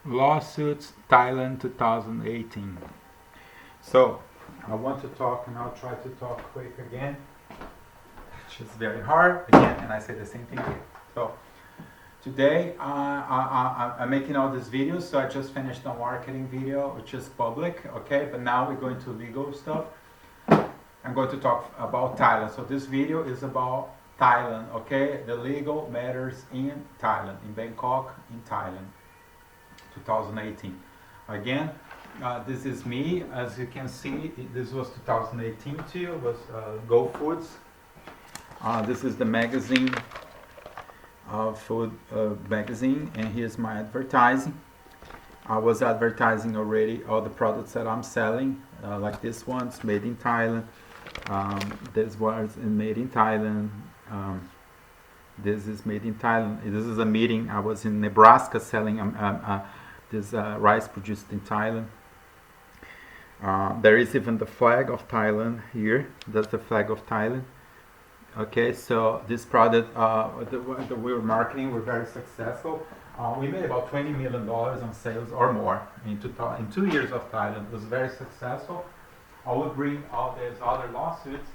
Lawsuits, Thailand 2018. So, I want to talk, and I'll try to talk quick again, which is very hard, again, and I say the same thing here. So, today, I'm making all these videos, so I just finished a marketing video, which is public, okay, but now we're going to legal stuff. I'm going to talk about Thailand. So this video is about Thailand, okay, the legal matters in Thailand, in Bangkok, in Thailand. 2018. Again, this is me. As you can see, this was 2018 too. It was Go Foods. This is the magazine, food magazine, and here's my advertising. I was advertising already all the products that I'm selling, like this one's made in Thailand. This was made in Thailand. This is made in Thailand. This is a meeting. I was in Nebraska selling this rice produced in Thailand. There is even the flag of Thailand here. That's the flag of Thailand. Okay, so this product that we were marketing were very successful. We made about $20 million on sales or more in 2 years of Thailand. It was very successful. I will bring all these other lawsuits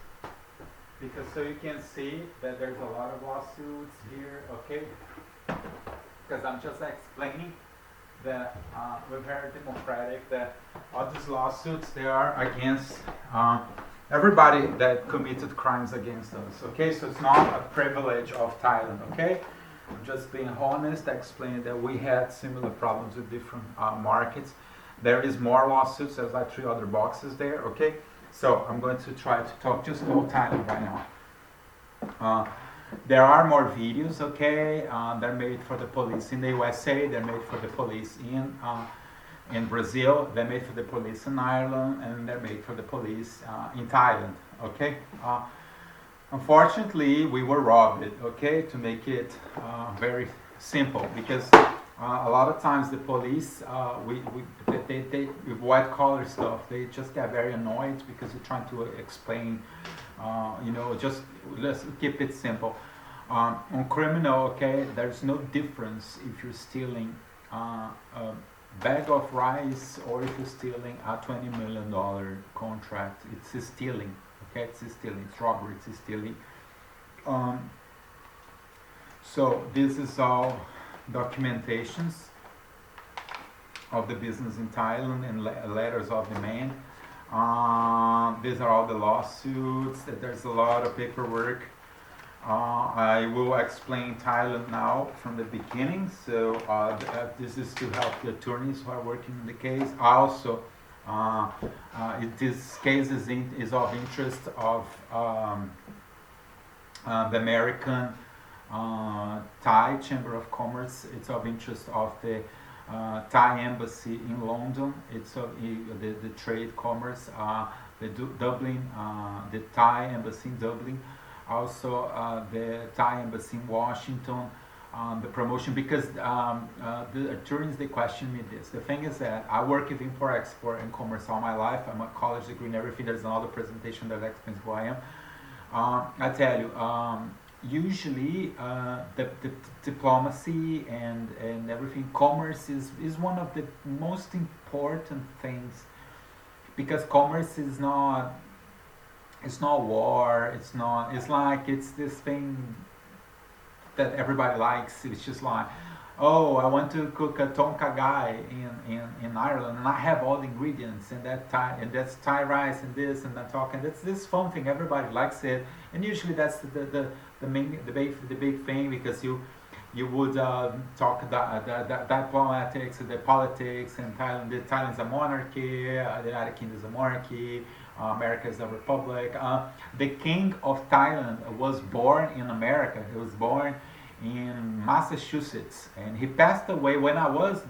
because so you can see that there's a lot of lawsuits here, okay? Because I'm just explaining that we're very democratic, that all these lawsuits, they are against everybody that committed crimes against us, okay? So it's not a privilege of Thailand, okay? I'm just being honest, explaining that we had similar problems with different markets. There is more lawsuits, there's like 3 other boxes there, okay? So I'm going to try to talk just about Thailand right now. There are more videos, okay? They're made for the police in the USA, they're made for the police in Brazil, they're made for the police in Ireland, and they're made for the police in Thailand, okay? Unfortunately, we were robbed, okay? To make it very simple, because a lot of times the police, they with white collar stuff, they just get very annoyed because you're trying to explain, you know, just let's keep it simple. On criminal, okay, there's no difference if you're stealing a bag of rice or if you're stealing a $20 million contract. It's stealing, okay, it's stealing, it's robbery, it's stealing. So this is all documentations of the business in Thailand and letters of demand. These are all the lawsuits. There's a lot of paperwork. I will explain Thailand now from the beginning. So this is to help the attorneys who are working in the case. Also, this case is of interest of the American Thai Chamber of Commerce. It's of interest of the Thai Embassy in London. It's of the trade commerce, the Dublin, the Thai Embassy in Dublin. Also the Thai Embassy in Washington, the promotion, because the attorneys, they question me this. The thing is that I work with import-export and commerce all my life. I'm a college degree and everything. There's another presentation that explains who I am. I tell you, usually the diplomacy and everything, commerce is one of the most important things, because commerce is not, it's not war, it's not, it's like, it's this thing that everybody likes. It's just like, oh, I want to cook a tom kha gai in Ireland, and I have all the ingredients, and that's Thai rice and this and that talk, and that's this fun thing, everybody likes it, and usually that's the big thing, because you would talk that politics, the politics in Thailand. The Thailand's a monarchy, the United Kingdom is a monarchy, America is a republic. The king of Thailand was born in America. He was born in Massachusetts, and he passed away when I was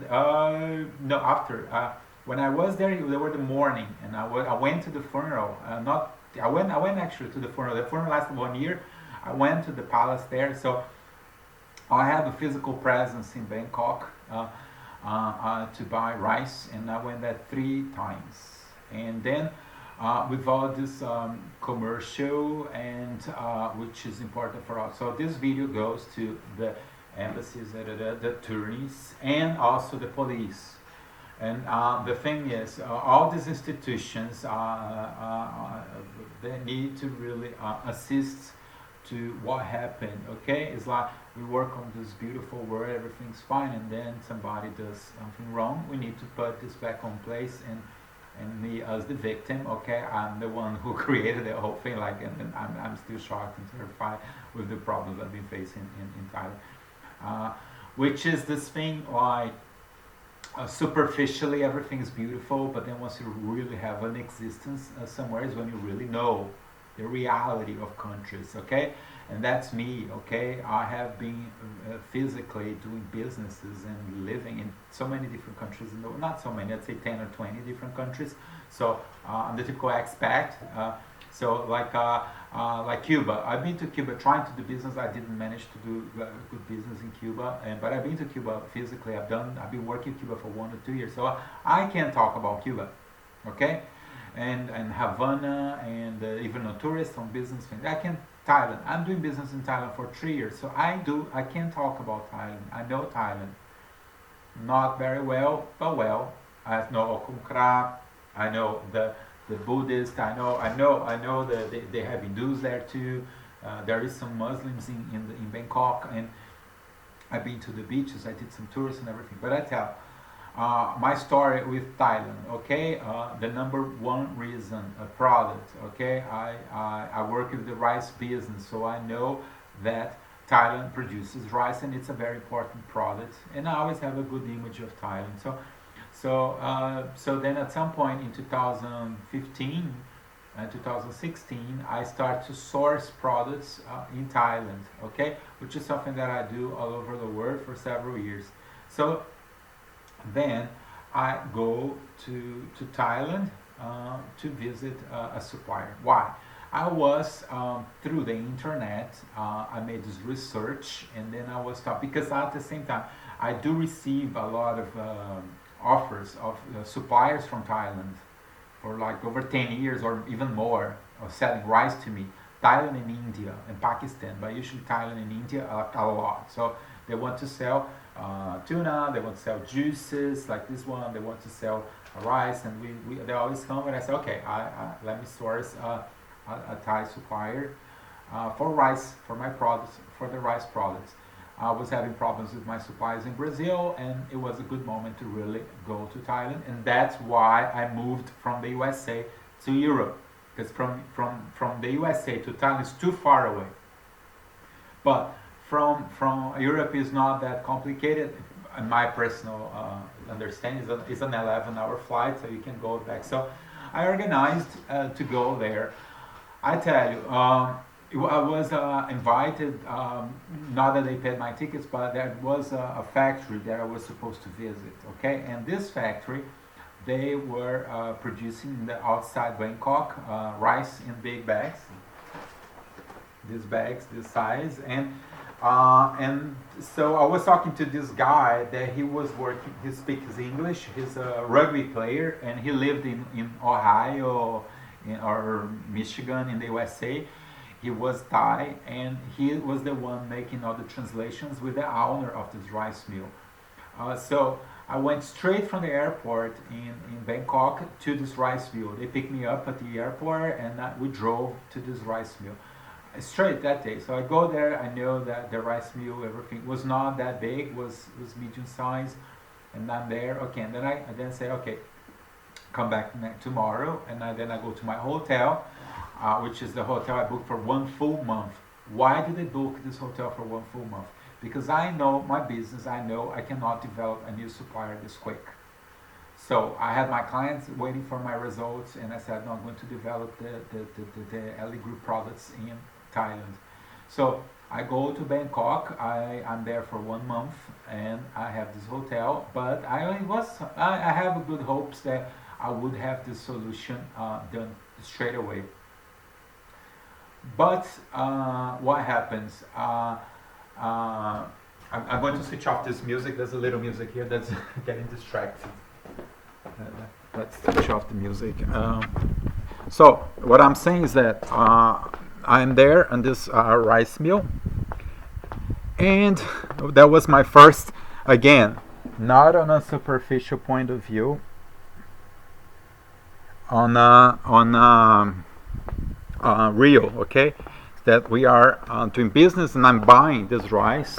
when I was there. They were the morning, and I went to the funeral. I went actually to the funeral. The funeral lasted 1 year. I went to the palace there, so I have a physical presence in Bangkok to buy rice, and I went there 3 times. And then with all this commercial, and which is important for us. So this video goes to the embassies, the attorneys, and also the police. And the thing is, all these institutions, they need to really assist to what happened, okay? It's like we work on this beautiful world, everything's fine, and then somebody does something wrong. We need to put this back on place, and me as the victim, okay? I'm the one who created the whole thing, like, and I'm still shocked and terrified with the problems I've been facing in Thailand. Which is this thing, like, superficially everything is beautiful, but then once you really have an existence somewhere is when you really know the reality of countries, okay? And that's me, okay? I have been physically doing businesses and living in so many different countries, not so many, I'd say 10 or 20 different countries. So I'm the typical expat. So like Cuba, I've been to Cuba trying to do business. I didn't manage to do good business in Cuba, but I've been to Cuba physically. I've been working in Cuba for 1 or 2 years, so I can talk about Cuba, okay? And Havana, and even a tourist on business things. I can Thailand. I'm doing business in Thailand for 3 years, so I can talk about Thailand. I know Thailand, not very well, but well. I know OCCURANCES. I know the Buddhists. I know they have Hindus there too. There is some Muslims in Bangkok, and I've been to the beaches. I did some tours and everything. But I tell my story with Thailand. Okay, the number one reason, a product. Okay, I work with the rice business, so I know that Thailand produces rice, and it's a very important product. And I always have a good image of Thailand. So then at some point in 2015 and 2016, I start to source products in Thailand, okay, which is something that I do all over the world for several years. So then I go to Thailand to visit a supplier. Why? I was through the internet, I made this research, and then I was taught, because at the same time I do receive a lot of offers of suppliers from Thailand for like over 10 years or even more of selling rice to me. Thailand and India and Pakistan, but usually Thailand and India a lot. So they want to sell tuna, they want to sell juices like this one, they want to sell rice, and they always come, and I say, okay, let me source a Thai supplier for rice, for my products, for the rice products. I was having problems with my suppliers in Brazil, and it was a good moment to really go to Thailand, and that's why I moved from the USA to Europe, because from the USA to Thailand is too far away. But from Europe is not that complicated. In my personal understanding, it's an 11-hour flight, so you can go back. So I organized to go there. I tell you, I was invited, not that they paid my tickets, but there was a factory that I was supposed to visit, okay? And this factory, they were producing the outside Bangkok rice in big bags, these bags, this size, and so I was talking to this guy that he was working, he speaks English, he's a rugby player, and he lived in Ohio or Michigan in the USA. He was Thai, and he was the one making all the translations with the owner of this rice mill. So I went straight from the airport in Bangkok to this rice mill. They picked me up at the airport, and we drove to this rice mill straight that day. So I go there, I know that the rice mill, everything was not that big, was medium size, and I'm there, okay, and then I then say, okay, come back tomorrow, and then I go to my hotel, which is the hotel I booked for 1 full month. Why did I book this hotel for 1 full month? Because I know my business, I know I cannot develop a new supplier this quick. So I had my clients waiting for my results, and I said, no, I'm going to develop the LEGroup products in Thailand. So I go to Bangkok, I'm there for 1 month, and I have this hotel, but I have a good hopes that I would have this solution done straight away. But what happens? I'm going to switch off this music. There's a little music here that's getting distracted. Let's switch off the music. So what I'm saying is that I'm there on this rice mill, And that was my first, again, not on a superficial point of view, on real, okay, that we are doing business, and I'm buying this rice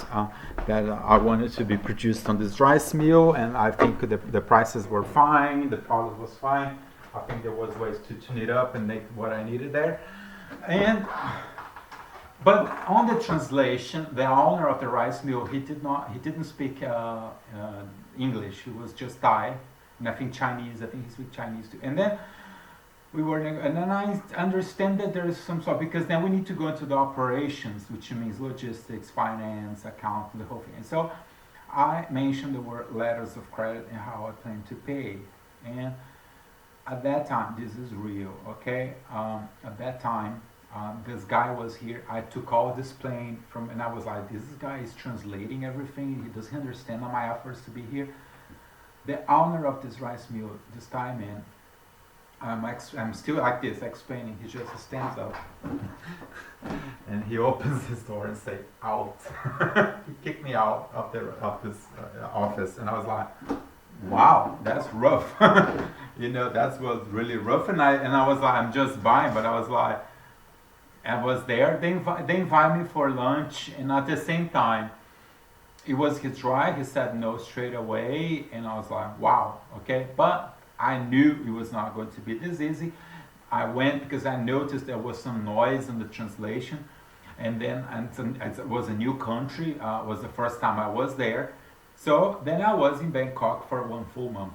that I wanted to be produced on this rice mill, and I think the prices were fine, the product was fine. I think there was ways to tune it up and make what I needed there. But on the translation, the owner of the rice mill, he didn't speak English. He was just Thai, and I think Chinese. I think he speaks Chinese too. And then and then I understand that there is some sort, because then we need to go into the operations, which means logistics, finance, accounting, the whole thing. And so I mentioned the word letters of credit and how I plan to pay. And at that time, this is real, okay? At that time, this guy was here. I took all this plane from, and I was like, this guy is translating everything. Does he understand all my efforts to be here? The owner of this rice mill, this Thai man, I'm still like this, explaining. He just stands up and he opens his door and say, out. He kicked me out of this office, and I was like, wow, that's rough. That was really rough. And I was like, I'm just buying, but I was like, I was there. They invite me for lunch, and at the same time, it was his right. He said no straight away, and I was like, wow, okay. But I knew it was not going to be this easy. I went because I noticed there was some noise in the translation, and it was a new country. It was the first time I was there. So then I was in Bangkok for 1 full month.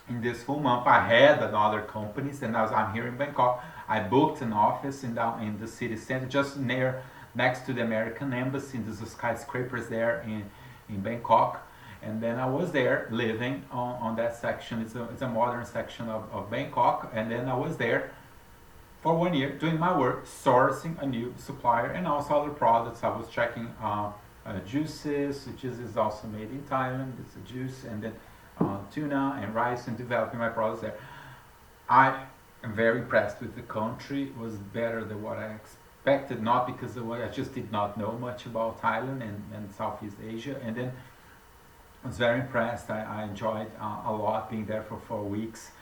In this full month, I had another companies, and I'm here in Bangkok. I booked an office in the city center, just next to the American embassy. There's a skyscrapers there in Bangkok. And then I was there living on that section. It's a modern section of Bangkok. And then I was there for 1 year doing my work, sourcing a new supplier and also other products. I was checking juices, which is also made in Thailand. It's a juice, and then tuna and rice, and developing my products there. I am very impressed with the country. It was better than what I expected, not because of what I just did not know much about Thailand and Southeast Asia. And then I was very impressed. I enjoyed a lot being there for 4 weeks.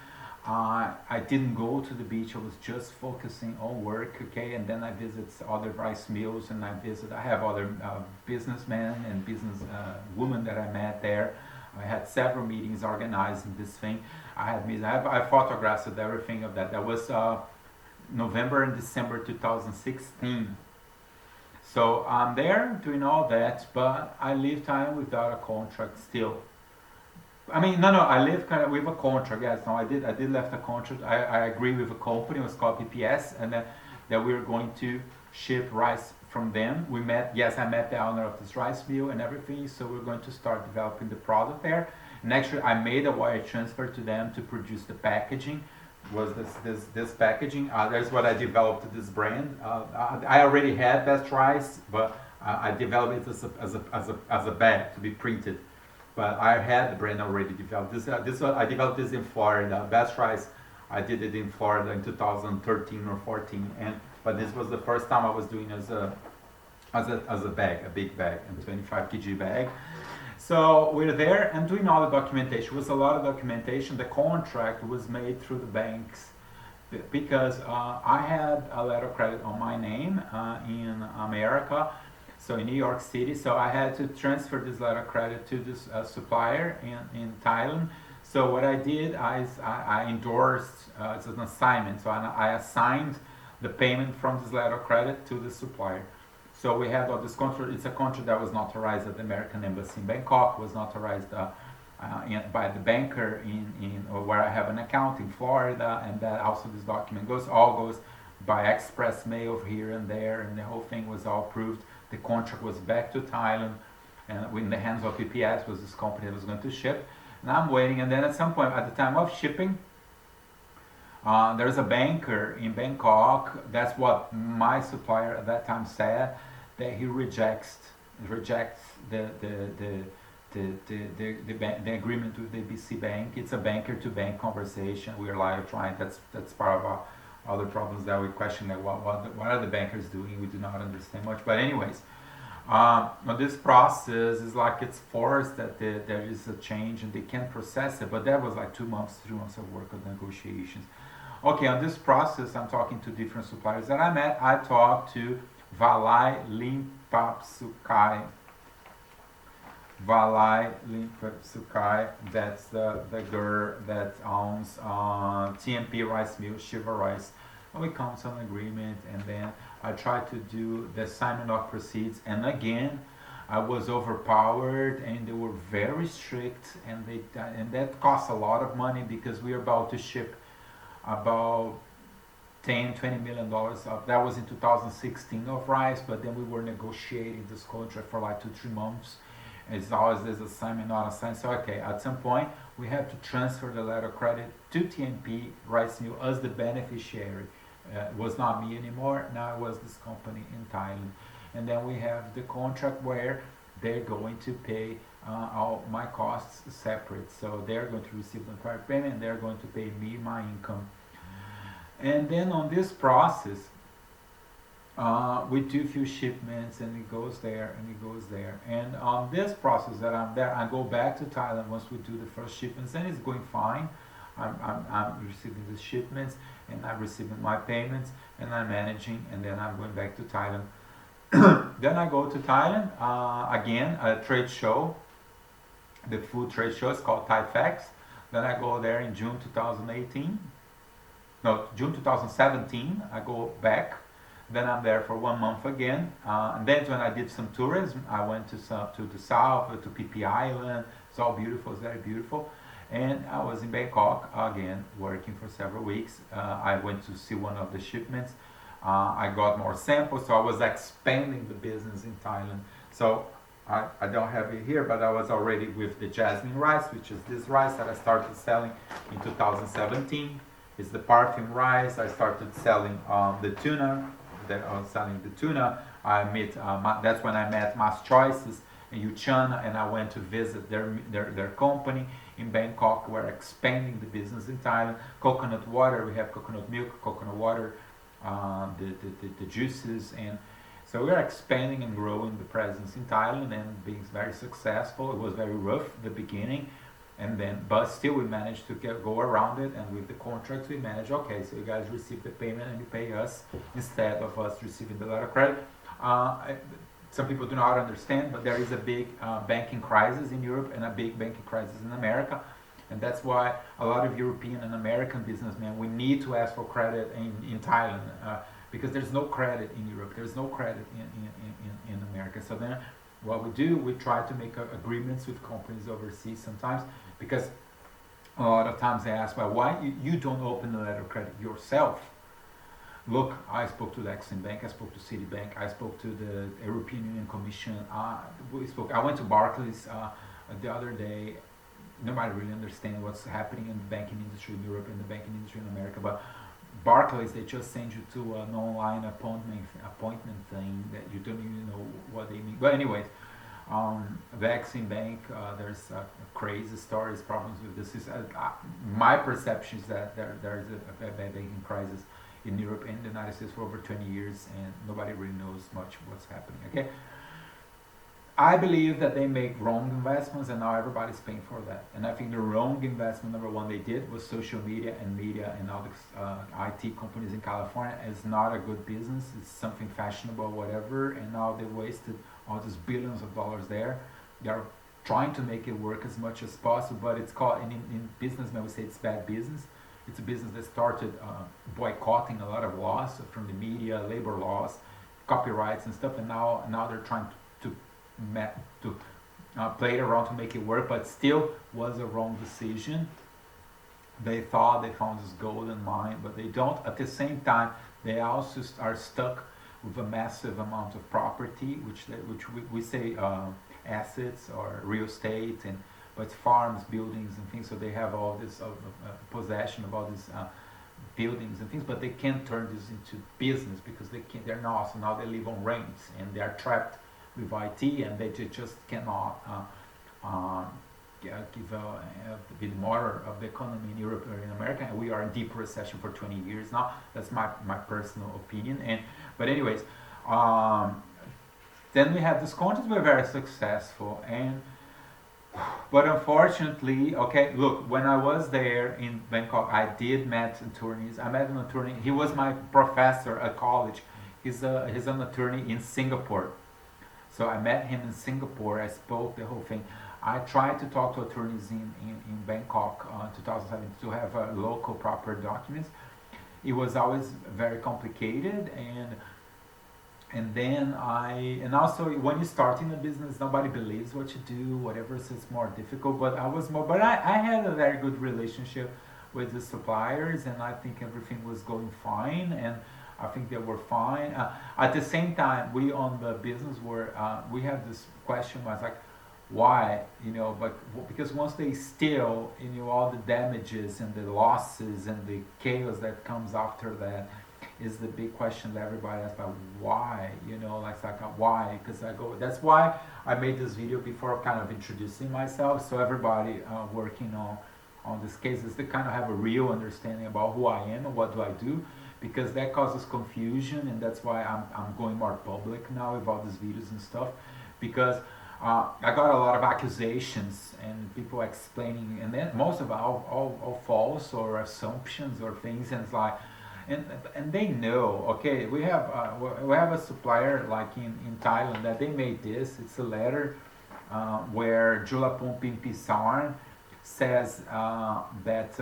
I didn't go to the beach. I was just focusing on work, okay? And then I visit other rice mills, and I have other businessmen and business women that I met there. I had several meetings organizing this thing. I photographed everything of that. That was November and December 2016. So I'm there doing all that, but I leave Thailand without a contract still. I mean, no, I live kind of with a contract. Yes, no, I did left a contract. I agree with a company. It was called PPS, and that we were going to ship rice from them. I met the owner of this rice mill and everything. So we're going to start developing the product there. And actually, I made a wire transfer to them to produce the packaging. Was this packaging? That's what I developed this brand. I already had Best Rice, but I developed it as a bag to be printed. But I had the brand already developed. I developed this in Florida. Best Rice, I did it in Florida in 2013 or 14. But this was the first time I was doing as a bag, a big bag, a 25 kg bag. So we're there and doing all the documentation. It was a lot of documentation. The contract was made through the banks because I had a letter of credit on my name in America, so in New York City. So I had to transfer this letter of credit to this supplier in Thailand. So what I did, I endorsed, it's an assignment. So I assigned the payment from this letter of credit to the supplier. So we had all this contract. It's a contract that was not authorized at the American Embassy in Bangkok, was not authorized by the banker where I have an account in Florida, and that also this document goes by express mail here and there, and the whole thing was all approved. The contract was back to Thailand, and in the hands of PPS was this company that was going to ship. And I'm waiting, and then at some point, at the time of shipping, there's a banker in Bangkok. That's what my supplier at that time said, that he rejects the agreement with the BC Bank. It's a banker-to-bank conversation. We're like trying. That's part of our other problems that we question. Like, what are the bankers doing? We do not understand much. But anyways, On this process, it's like it's forced that there is a change and they can't process it. But that was like 2 months, 3 months of work of negotiations. Okay, on this process, I'm talking to different suppliers that I met. I talked to Valai Limpapsukai. Valai Limpapsukai, that's the girl that owns TMP rice mill, Cheeva rice. And we come to an agreement, and then I tried to do the assignment of proceeds, and again, I was overpowered, and they were very strict, and that cost a lot of money because we were about to ship about 10-20 million dollars. That was in 2016 of rice, but then we were negotiating this contract for like 2-3 months. It's always this assignment, not assignment. So okay, at some point we have to transfer the letter of credit to TMP rice mill as the beneficiary. It was not me anymore. Now it was this company in Thailand, and then we have the contract where they're going to pay all my costs separate. So they're going to receive the entire payment, and they're going to pay me my income. And then on this process, we do a few shipments, and it goes there, and it goes there. And on this process that I'm there, I go back to Thailand once we do the first shipments, and it's going fine. I'm receiving the shipments, and I'm receiving my payments, and I'm managing, and then I'm going back to Thailand. Then I go to Thailand, again, a trade show, the food trade show is called ThaiFex. Then I go there in June 2018. No, June 2017, I go back. Then I'm there for 1 month again. And then when I did some tourism, I went to the south, to Phi Phi Island. It's all beautiful, it's very beautiful. And I was in Bangkok again, working for several weeks. I went to see one of the shipments. I got more samples, so I was expanding the business in Thailand. So I don't have it here, but I was already with the jasmine rice, which is this rice that I started selling in 2017. It's the perfume rice. I started selling the tuna. I was selling the tuna. That's when I met Mass Choices in Yuchana, and I went to visit their company in Bangkok. We're expanding the business in Thailand. Coconut water, we have coconut milk, coconut water, the juices, and so we're expanding and growing the presence in Thailand and being very successful. It was very rough at the beginning, and then but still we managed to go around it, and with the contracts we managed, okay, so you guys receive the payment and you pay us instead of us receiving the letter of credit. Some people do not understand, but there is a big banking crisis in Europe and a big banking crisis in America, and that's why a lot of European and American businessmen, we need to ask for credit in Thailand, because there's no credit in Europe, there's no credit in America. So then what we do, we try to make agreements with companies overseas sometimes, because a lot of times they ask, well, why you don't open the letter of credit yourself? Look, I spoke to the Exim Bank, I spoke to Citibank, I spoke to the European Union Commission, I went to Barclays the other day. Nobody really understands what's happening in the banking industry in Europe and the banking industry in America, but Barclays, they just send you to an online appointment thing that you don't even know what they mean. But anyways, the Exim Bank, there's crazy stories, problems with this. My perception is that there is a banking crisis in Europe and the United States for over 20 years, and nobody really knows much what's happening. Okay, I believe that they make wrong investments, and now everybody's paying for that. And I think the wrong investment, number one, they did was social media and all the IT companies in California. Is not a good business. It's something fashionable, whatever. And now they wasted all these billions of dollars there. They're trying to make it work as much as possible, but it's called in business, we say it's bad business. It's a business that started boycotting a lot of laws from the media, labor laws, copyrights and stuff, and now they're trying to play it around to make it work, but still was a wrong decision. They thought they found this golden mine, but they don't. At the same time, they also are stuck with a massive amount of property, which we say assets or real estate, but farms, buildings and things. So they have all this possession of all these buildings and things, but they can't turn this into business because they're not. So now they live on rents, and they are trapped with IT, and they just cannot be the motor of the economy in Europe or in America. And we are in deep recession for 20 years now. That's my personal opinion. But anyways, Then we had these contracts were very successful, but unfortunately, okay, look, when I was there in Bangkok, I did met attorneys. I met an attorney. He was my professor at college. He's an attorney in Singapore. So I met him in Singapore. I spoke the whole thing. I tried to talk to attorneys in Bangkok 2007 to have local proper documents. It was always very complicated, and then and also when you start in a business, nobody believes what you do, whatever, so it's more difficult. But I had a very good relationship with the suppliers, and I think everything was going fine, and I think they were fine. At the same time, we on the business we had this question was like, why, but because once they steal, all the damages and the losses and the chaos that comes after that is the big question that everybody asks about. Why, why? Because that's why I made this video before kind of introducing myself, so everybody working on these cases, they kind of have a real understanding about who I am and what do I do, because that causes confusion, and that's why I'm going more public now with all these videos and stuff, because I got a lot of accusations and people explaining, and then most of it all false or assumptions or things, and it's like, and they know, okay, we have a supplier like in Thailand that they made this. It's a letter where Julapun Pimpisarn says that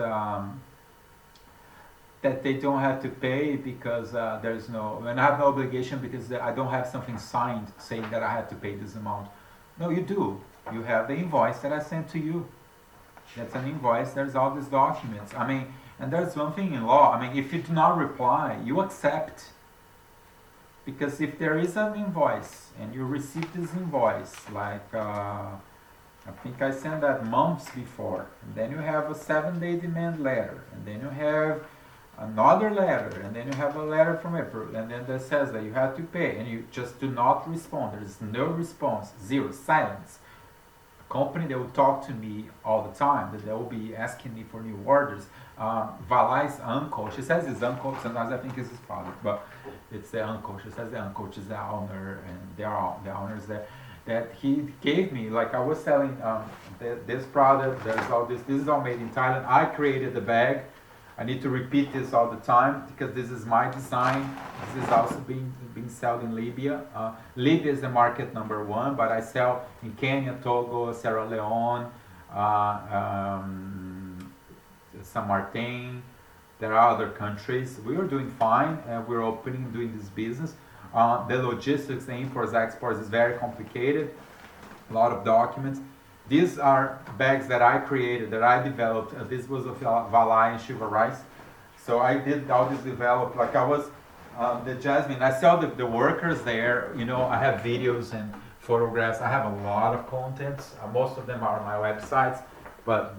they don't have to pay because there's no, and I have no obligation because I don't have something signed saying that I have to pay this amount. No, you do. You have the invoice that I sent to you. That's an invoice. There's all these documents. I mean, and there's one thing in law. I mean, if you do not reply, you accept. Because if there is an invoice and you receive this invoice, like I think I sent that months before, and then you have a 7-day demand letter, and then you have another letter, and then you have a letter from April, and then that says that you have to pay, and you just do not respond. There is no response, zero, silence. A company that will talk to me all the time, that they will be asking me for new orders. Valai's uncle, she says his uncle, sometimes I think it's his father, but it's the uncle. She says the uncle, she's the owner, and they are all the owners there. That he gave me, like I was selling this product, there's all this is all made in Thailand. I created the bag. I need to repeat this all the time because this is my design. This is also being sold in Libya. Libya is the market #1, but I sell in Kenya, Togo, Sierra Leone, San Martin. There are other countries. We are doing fine. We're doing this business. The logistics, the imports, exports is very complicated. A lot of documents. These are bags that I created, that I developed. This was of Valai and Cheeva rice. So I did all this develop. Like I was, the jasmine, I saw the workers there. I have videos and photographs. I have a lot of contents. Most of them are on my websites. But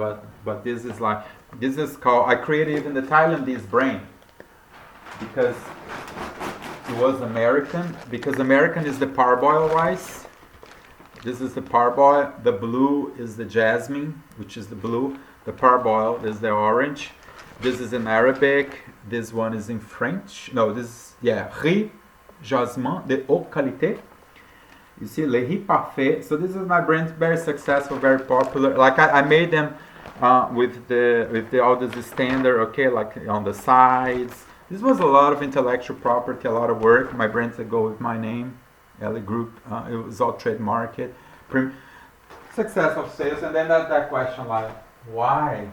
this is called, I created even the Thailandese brain. Because it was American. Because American is the parboiled rice. This is the parboil. The blue is the jasmine, which is the blue. The parboil is the orange. This is in Arabic. This one is in French. No, this is, riz, jasmin de haute qualité. You see, le riz parfait. So this is my brand, very successful, very popular. Like I made them with all this standard, okay, like on the sides. This was a lot of intellectual property, a lot of work. My brands that go with my name. LEGroup, it was all trademarked, successful sales, and then that question like, why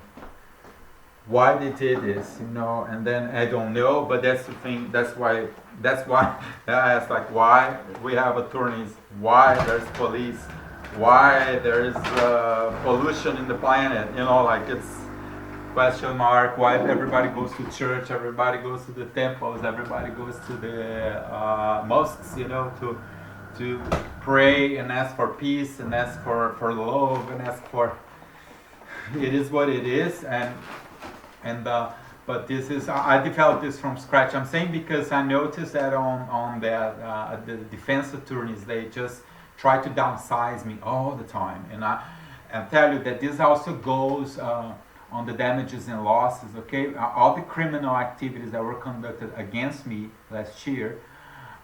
they did this, and then I don't know, but that's the thing, that's why I asked, like, why we have attorneys, why there's police, why there's pollution in the planet, like it's question mark, why everybody goes to church, everybody goes to the temples, everybody goes to the mosques, to pray and ask for peace and ask for love and ask for, it is what it is, but this is, I developed this from scratch. I'm saying because I noticed that on the defense attorneys, they just try to downsize me all the time, and I tell you that this also goes on the damages and losses, okay? All the criminal activities that were conducted against me last year,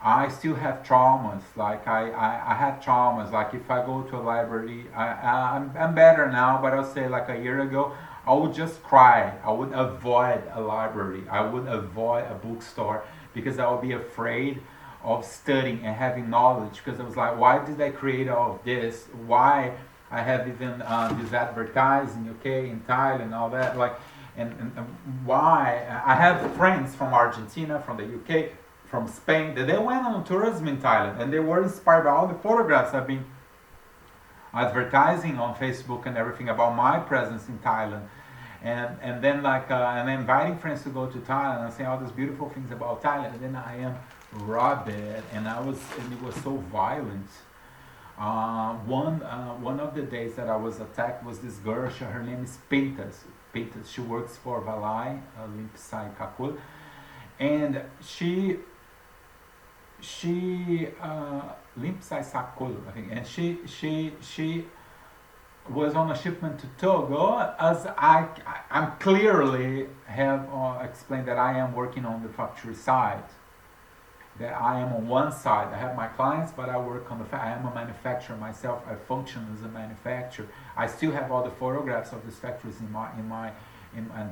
I still have traumas. Like I had traumas. Like if I go to a library, I'm better now, but I'll say like a year ago, I would just cry. I would avoid a library. I would avoid a bookstore because I would be afraid of studying and having knowledge. Because I was like, why did I create all of this? Why I have even this advertising, okay, in Thailand, all that, like, and why I have friends from Argentina, from the UK, from Spain, that they went on tourism in Thailand, and they were inspired by all the photographs I've been advertising on Facebook and everything about my presence in Thailand, and then like and inviting friends to go to Thailand and saying all these beautiful things about Thailand, and then I am robbed, and it was so violent. One of the days that I was attacked was this girl. Her name is Pintas. Pintas. She works for Valai, Limpsai Kakul, and she Limpsai Sakul, I think, and she was on a shipment to Togo. As I'm clearly have explained that I am working on the factory side. That I am on one side. I have my clients, but I work on I am a manufacturer myself. I function as a manufacturer. I still have all the photographs of these factories and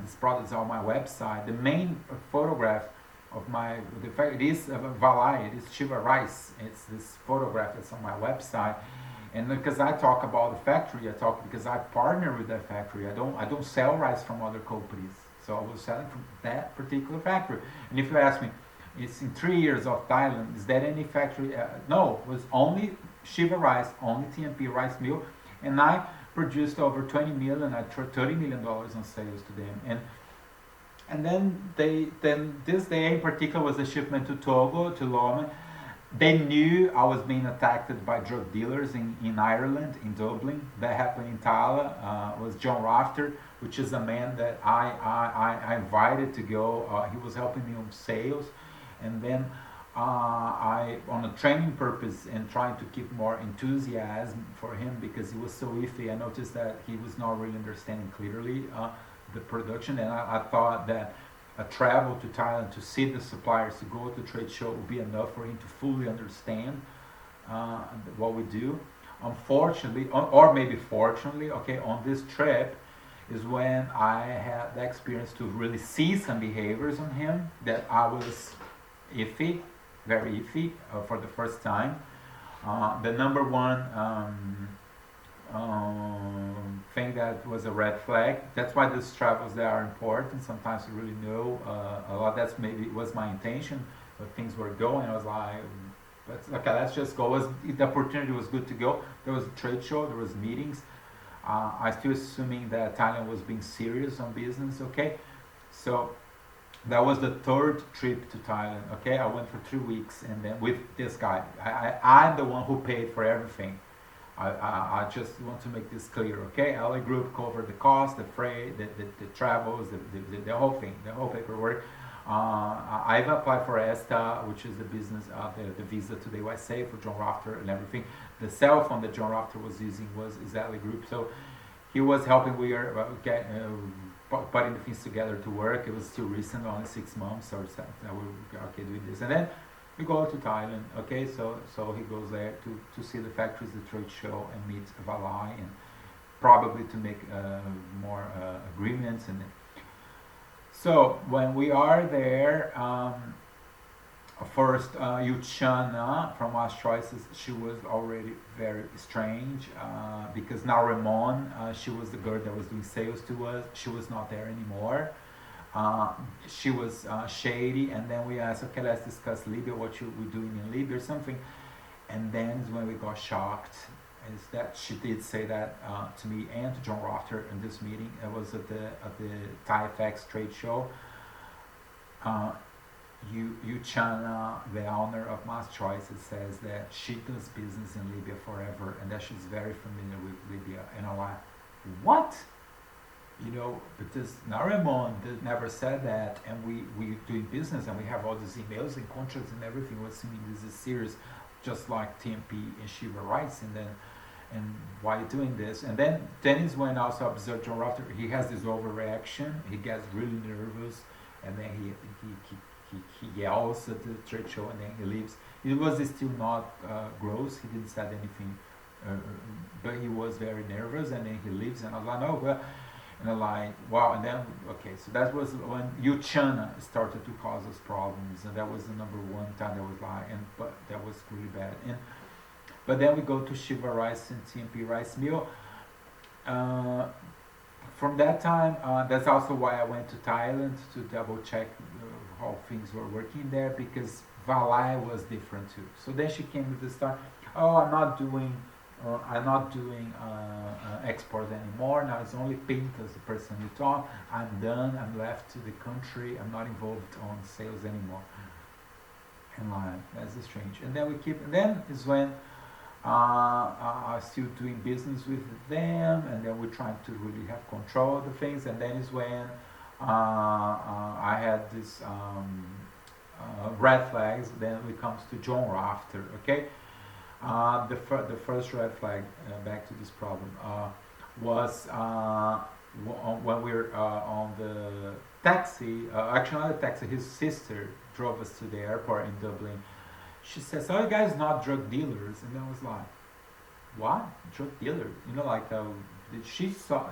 these products on my website. The main photograph of it is Valai. It is Cheeva rice. It's this photograph that's on my website. And because I talk about the factory, I talk because I partner with that factory. I don't sell rice from other companies. So I was selling from that particular factory. And if you ask me, it's in 3 years of Thailand, is there any factory? No, it was only Cheeva rice, only TMP rice mill, and I produced over 20 million, $30 million on sales to them. And then this day in particular was a shipment to Togo, to Lomé. They knew I was being attacked by drug dealers in Ireland, in Dublin. That happened in TALLAGH. Was John Rafter, which is a man that I invited to go. He was helping me on sales. And then I, on a training purpose and trying to keep more enthusiasm for him because he was so iffy, I noticed that he was not really understanding clearly the production. And I thought that a travel to Thailand to see the suppliers, to go to trade show would be enough for him to fully understand what we do. Unfortunately, or maybe fortunately, okay, on this trip is when I had the experience to really see some behaviors on him that I was iffy, very iffy for the first time. The number one thing that was a red flag. That's why these travels they are important. Sometimes you really know a lot. That's maybe was my intention, but things were going. I was like, let's just go. The opportunity was good to go. There was a trade show. There was meetings. I still assuming that Thailand was being serious on business. Okay, so. That was the third trip to Thailand. Okay, I went for 3 weeks, and then with this guy, I'm the one who paid for everything. I just want to make this clear. Okay, LEGroup covered the cost, the freight, the travels, the whole thing, the whole paperwork. I've applied for ESTA, which is the business, the visa to the USA for John Rafter and everything. The cell phone that John Rafter was using is LEGroup, so he was helping. We are putting the things together to work. It was still recent, only 6 months or so. We're okay doing this, and then we go to Thailand. Okay, so he goes there to see the factories, the trade show, and meet Valai, and probably to make more agreements. And so when we are there, first Yuchana from Last Choices, she was already very strange because now Ramon, she was the girl that was doing sales to us. She was not there anymore. She was shady, and then we asked, okay, let's discuss Libya, what you we doing in Libya or something. And then is when we got shocked, is that she did say that to me and to John Rafter in this meeting. It was at the ThaiFX trade show. Yuchana, the owner of Mass Choices, says that she does business in Libya forever and that she's very familiar with Libya. And I'm like, what? You know, because Narimon never said that, and we doing business and we have all these emails and contracts and everything. We're assuming this is serious, just like TMP and Cheeva rights, and why are you doing this? And then is when I also observed John Rafter. He has this overreaction. He gets really nervous, and then he he yells at the trade show and then he leaves. It was still not gross. He didn't say anything, but he was very nervous, and then he leaves. And I was like, no, well, and I'm like, wow. And then okay, so that was when China started to cause us problems, and that was the number one time that was like, but that was really bad. And but then we go to Cheeva rice and TMP rice mill. From that time, that's also why I went to Thailand to double check how things were working there, because Valai was different too. So then she came with the start. Oh, I'm not doing export anymore. Now it's only Pintas, the person you talk. I'm done. I'm left to the country. I'm not involved on sales anymore. And like that's strange. And then we keep. And then is when I'm still doing business with them, and then we're trying to really have control of the things. And then is when I had this red flags. Then it comes to John Rafter. Okay, the first red flag, back to this problem, was when we were on the taxi. Actually, not the taxi. His sister drove us to the airport in Dublin. She says, "Oh, you guys not drug dealers?" And I was like, "What? Drug dealer?" You know, like she saw.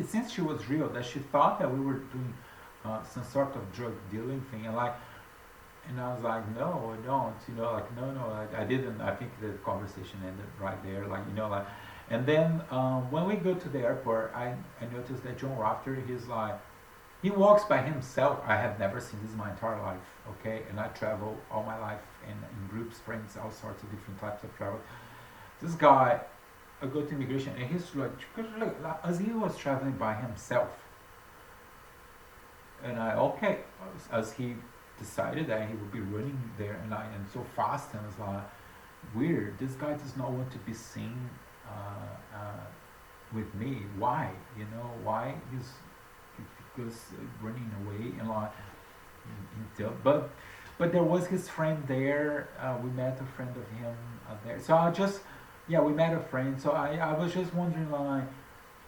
Since she was real, that she thought that we were doing some sort of drug dealing thing, and I was like, "No, I don't." You know, like, no, I didn't. I think the conversation ended right there, like, you know, like. And then when we go to the airport, I noticed that John Rafter, he's like. He walks by himself. I have never seen this in my entire life, okay? And I travel all my life in groups, friends, all sorts of different types of travel. This guy, I go to immigration, and he's like, as he was traveling by himself. And as he decided that he would be running there, and so fast, and I was like, weird, this guy does not want to be seen with me. Why? You know, why? He's running away and like, but there was his friend there. We met a friend of him there. So we met a friend. So I was just wondering, like,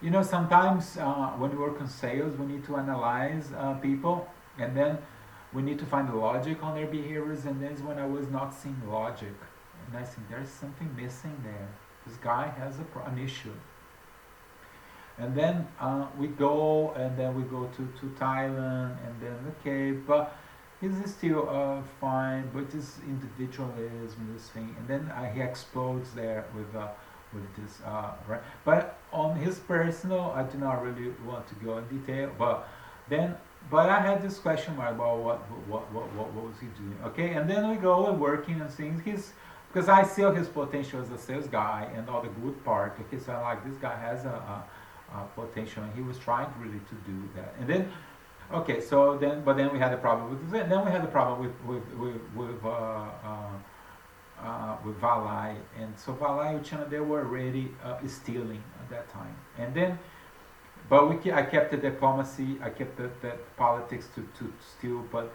you know, sometimes when we work on sales, we need to analyze people, and then we need to find the logic on their behaviors. And that's when I was not seeing logic, and I think there's something missing there. This guy has an issue. And then we go to Thailand, and then okay, but he's still fine, but this individualism, this thing, and then he explodes there with this right. But on his personal, I do not really want to go in detail, but I had this question mark about what was he doing? Okay, and then we go and working and things. Because I see his potential as a sales guy and all the good part. Okay, so I'm like, this guy has a potential, and he was trying really to do that. And then, okay, so then we had a problem with this. Then we had a problem with Valai, and so Valai and China, they were already stealing at that time. And then, I kept the diplomacy, I kept the politics to steal, but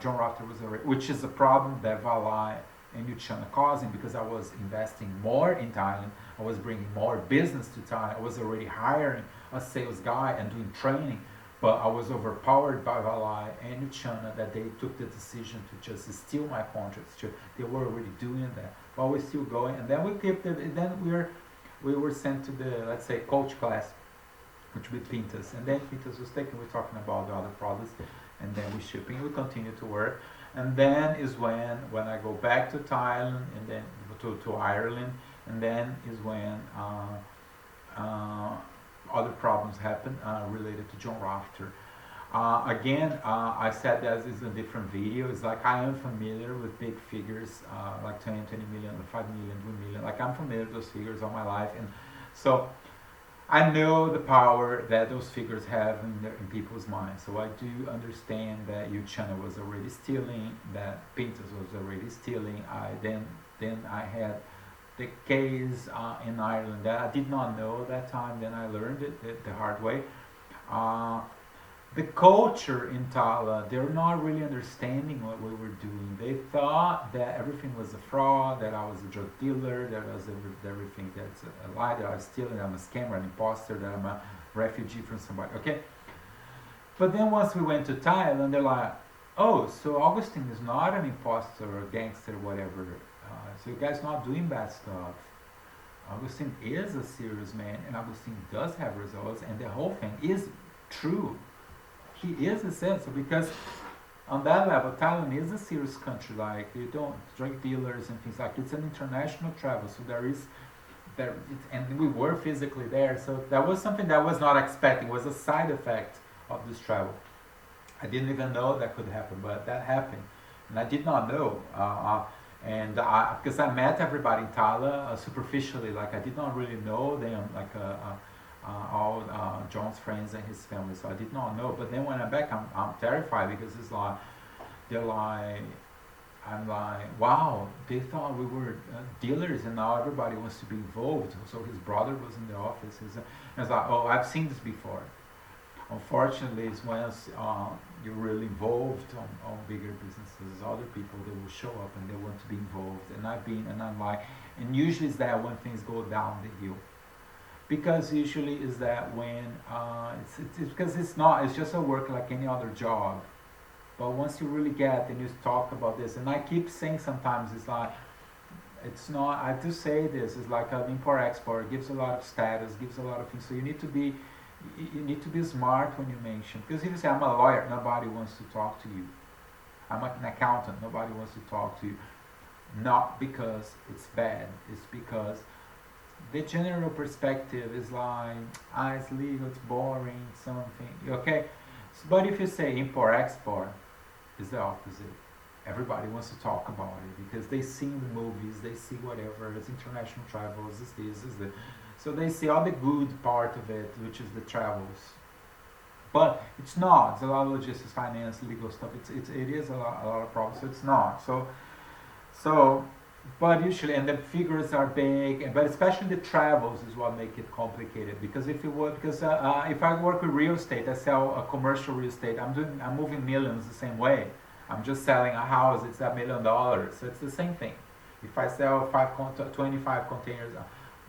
John Rafter was already, which is a problem that Valai and China causing, because I was investing more in Thailand. I was bringing more business to Thailand. I was already hiring a sales guy and doing training, but I was overpowered by Valai and China that they took the decision to just steal my contracts. They were already doing that, but we're still going. And then we were sent to the, let's say, coach class, which with Pintas, and then Pintas was taken. We're talking about the other products, and then we shipping. We continue to work. And then is when I go back to Thailand, and then to Ireland, and then is when other problems happen related to John Rafter. Again, I said that is a different video. It's like I am familiar with big figures, like 20 million, 5 million, 2 million. Like I'm familiar with those figures all my life, and so I know the power that those figures have in people's minds. So I do understand that China was already stealing, that Pintas was already stealing. Then I had the case in Ireland that I did not know at that time. Then I learned it the hard way. The culture in TALLAGH, they're not really understanding what we were doing. They thought that everything was a fraud, that I was a drug dealer, that I was everything that's a lie, that I was stealing, I'm a scammer, an imposter, that I'm a refugee from somebody. Okay, But then once we went to Thailand, they're like, oh, so Augustin is not an imposter or a gangster or whatever. So you guys not doing bad stuff. Augustin is a serious man, and Augustin does have results, and the whole thing is true. He is essential because on that level, Thailand is a serious country. Like, you don't drug dealers and things like, it's an international travel, so and we were physically there, so that was something that I was not expecting. It was a side effect of this travel. I didn't even know that could happen, but that happened, and I did not know. Because I met everybody in Thailand superficially, like I did not really know them, like all John's friends and his family, so I did not know. But then when I'm back, I'm terrified because it's like, I'm like, wow, they thought we were dealers, and now everybody wants to be involved. So his brother was in the office, and it's like, oh, I've seen this before. Unfortunately, it's once you're really involved on bigger businesses, other people, they will show up and they want to be involved. And I'm like, and usually it's that when things go down the hill. Because usually is that when, it's because it's just a work like any other job. But once you really get and you talk about this, and I keep saying sometimes, it's like, it's not, I do say this, it's like an import-export, gives a lot of status, gives a lot of things, so you need to be smart when you mention, because if you say I'm a lawyer, nobody wants to talk to you. I'm an accountant, nobody wants to talk to you. Not because it's bad, it's because the general perspective is like, it's legal, it's boring, something, okay? But if you say import-export, it's the opposite. Everybody wants to talk about it because they see in the movies, they see whatever, it's international travels, it's this, it's that. So they see all the good part of it, which is the travels. But it's not. It's a lot of logistics, finance, legal stuff. It is a lot of problems. So it's not. But usually, and the figures are big, but especially the travels is what make it complicated. Because if I work with real estate, I sell a commercial real estate. I'm moving millions the same way. I'm just selling a house. It's $1 million. So it's the same thing. If I sell 25 containers,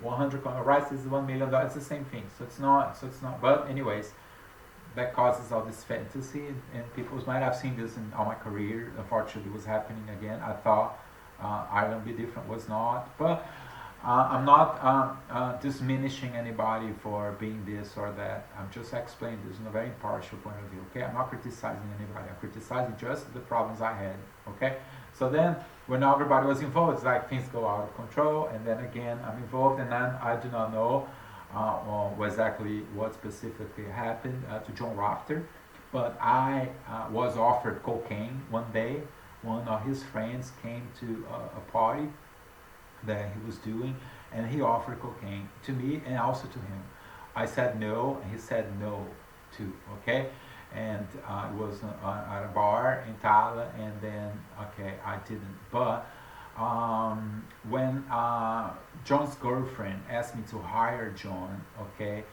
100 rice is $1 million. It's the same thing. So it's not. But anyways, that causes all this fantasy, and people might have seen this in all my career. Unfortunately, it was happening again. I thought Ireland would be different, was not. But I'm not diminishing anybody for being this or that. I'm just explaining this in a very impartial point of view. Okay, I'm not criticizing anybody. I'm criticizing just the problems I had. Okay, so then when everybody was involved, it's like things go out of control, and then again I'm involved, and then I do not know exactly what specifically happened to John Rafter, but I was offered cocaine one day. One of his friends came to a party that he was doing, and he offered cocaine to me and also to him. I said no, and he said no too, okay? And it was at a bar in Thailand, and then, okay, I didn't. But when John's girlfriend asked me to hire John, okay,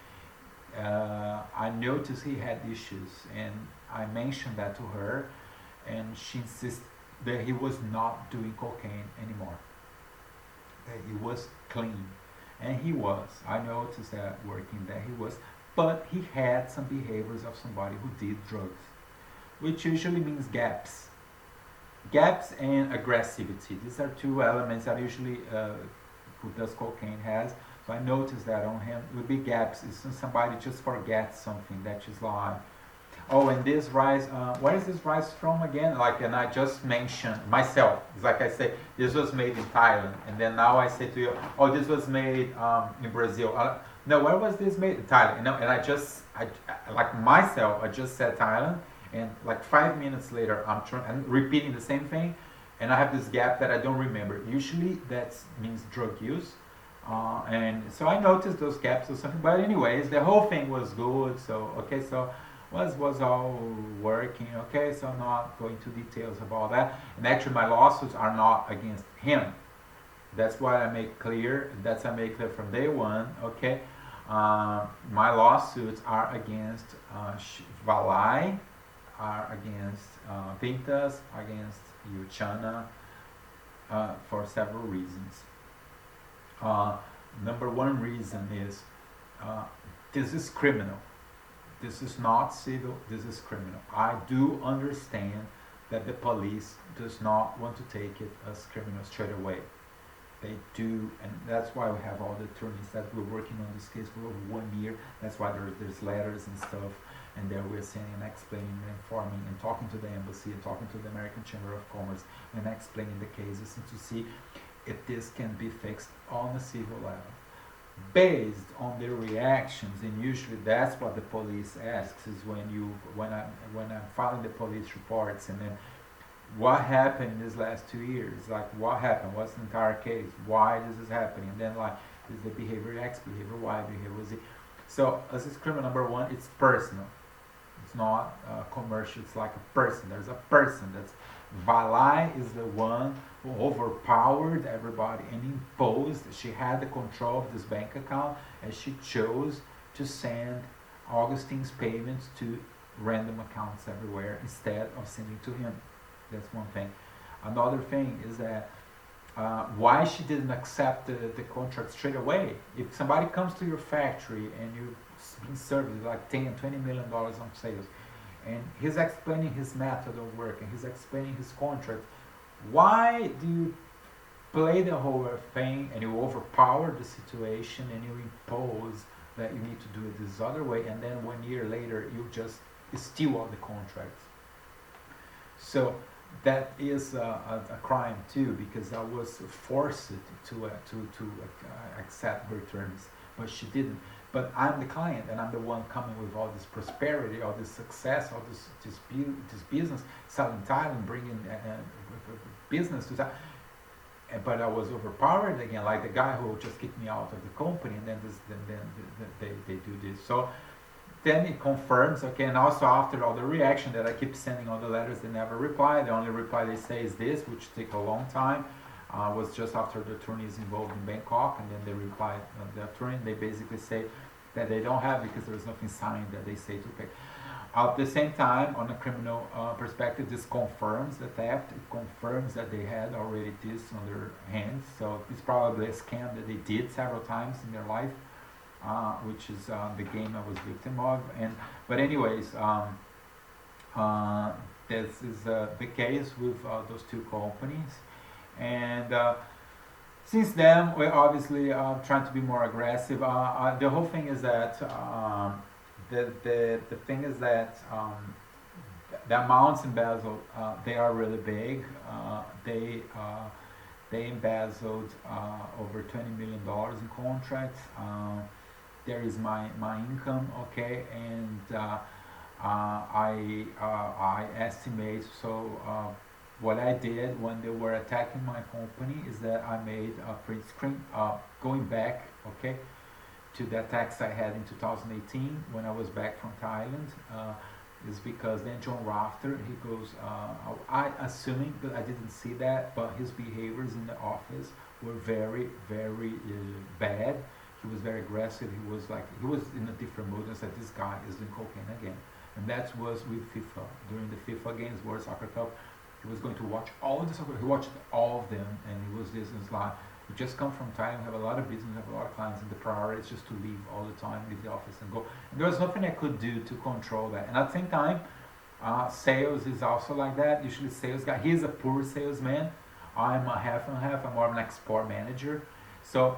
I noticed he had issues, and I mentioned that to her, and she insisted that he was not doing cocaine anymore. That he was clean, and he was. I noticed that working that he was, but he had some behaviors of somebody who did drugs, which usually means gaps. Gaps and aggressivity. These are two elements that usually who does cocaine has. So I noticed that on him. It would be gaps. It's when somebody just forgets something that is like, oh, and this rice, where is this rice from again? Like, and I just mentioned myself. It's like I say, this was made in Thailand. And then now I say to you, oh, this was made in Brazil. No, where was this made? In Thailand. And I like myself, I just said Thailand. And like 5 minutes later, I'm repeating the same thing. And I have this gap that I don't remember. Usually that means drug use. And so I noticed those gaps or something. But anyways, the whole thing was good. So, okay, so was all working, okay, so I'm not going into details about that. And actually my lawsuits are not against him. That's why I make clear, from day one, okay. My lawsuits are against Valai, are against Pintas, against Yuchana, for several reasons. Number one reason is this is criminal. this is not civil, this is criminal. I do understand that the police does not want to take it as criminal straight away. They do, and that's why we have all the attorneys that we're working on this case for over 1 year. That's why there's letters and stuff, and then we're sending and explaining and informing and talking to the embassy and talking to the American Chamber of Commerce and explaining the cases and to see if this can be fixed on a civil level. Based on their reactions, and usually that's what the police asks, is when I'm filing the police reports, and then what happened in these last 2 years, like what happened, what's the entire case, why this is happening, and then like is the behavior X, behavior Y, behavior Z. So as is criminal number one, it's personal. It's not commercial, it's like a person. There's a person. That's Valai is the one who overpowered everybody and imposed. She had the control of this bank account, and she chose to send Augustin's payments to random accounts everywhere instead of sending to him. That's one thing. Another thing is that why she didn't accept the contract straight away. If somebody comes to your factory and you've been served with like $10-20 million on sales, and he's explaining his method of work and he's explaining his contract, why do you play the whole thing and you overpower the situation and you impose that you need to do it this other way, and then 1 year later you just steal all the contracts? So that is a crime too, because I was forced to accept her terms, but she didn't. But I'm the client, and I'm the one coming with all this prosperity, all this success, all this business, selling Thailand, bringing business to Thailand. But I was overpowered again, like the guy who just kicked me out of the company, and then they do this. So then it confirms, okay, and also after all the reaction that I keep sending all the letters, they never reply. The only reply they say is this, which take a long time. Was just after the attorney is involved in Bangkok, and then they reply, the attorney, they basically say that they don't have because there's nothing signed that they say to pay. At the same time, on a criminal perspective, this confirms the theft. It confirms that they had already this on their hands. So it's probably a scam that they did several times in their life, which is the game I was victim of. But anyways, this is the case with those two companies. And since then, we're obviously trying to be more aggressive. The whole thing is that the thing is that the amounts embezzled, they are really big. They embezzled over $20 million in contracts. There is my income, okay, and I estimate so. What I did when they were attacking my company is that I made a print screen going back, okay, to the attacks I had in 2018 when I was back from Thailand. Is because then John Rafter, he goes, I assuming that I didn't see that, but his behaviors in the office were very, very bad. He was very aggressive. He was in a different mood. I said, this guy is doing cocaine again. And that was with FIFA. During the FIFA games, World Soccer Cup, he was going to watch all of the soccer. He watched all of them, and it was this. It's like, we just come from Thailand, we have a lot of business, we have a lot of clients, and the priority is just to leave all the time, leave the office and go. And there was nothing I could do to control that. And at the same time, sales is also like that. Usually sales guy, he's a poor salesman. I'm a half and half. I'm more of an export manager. So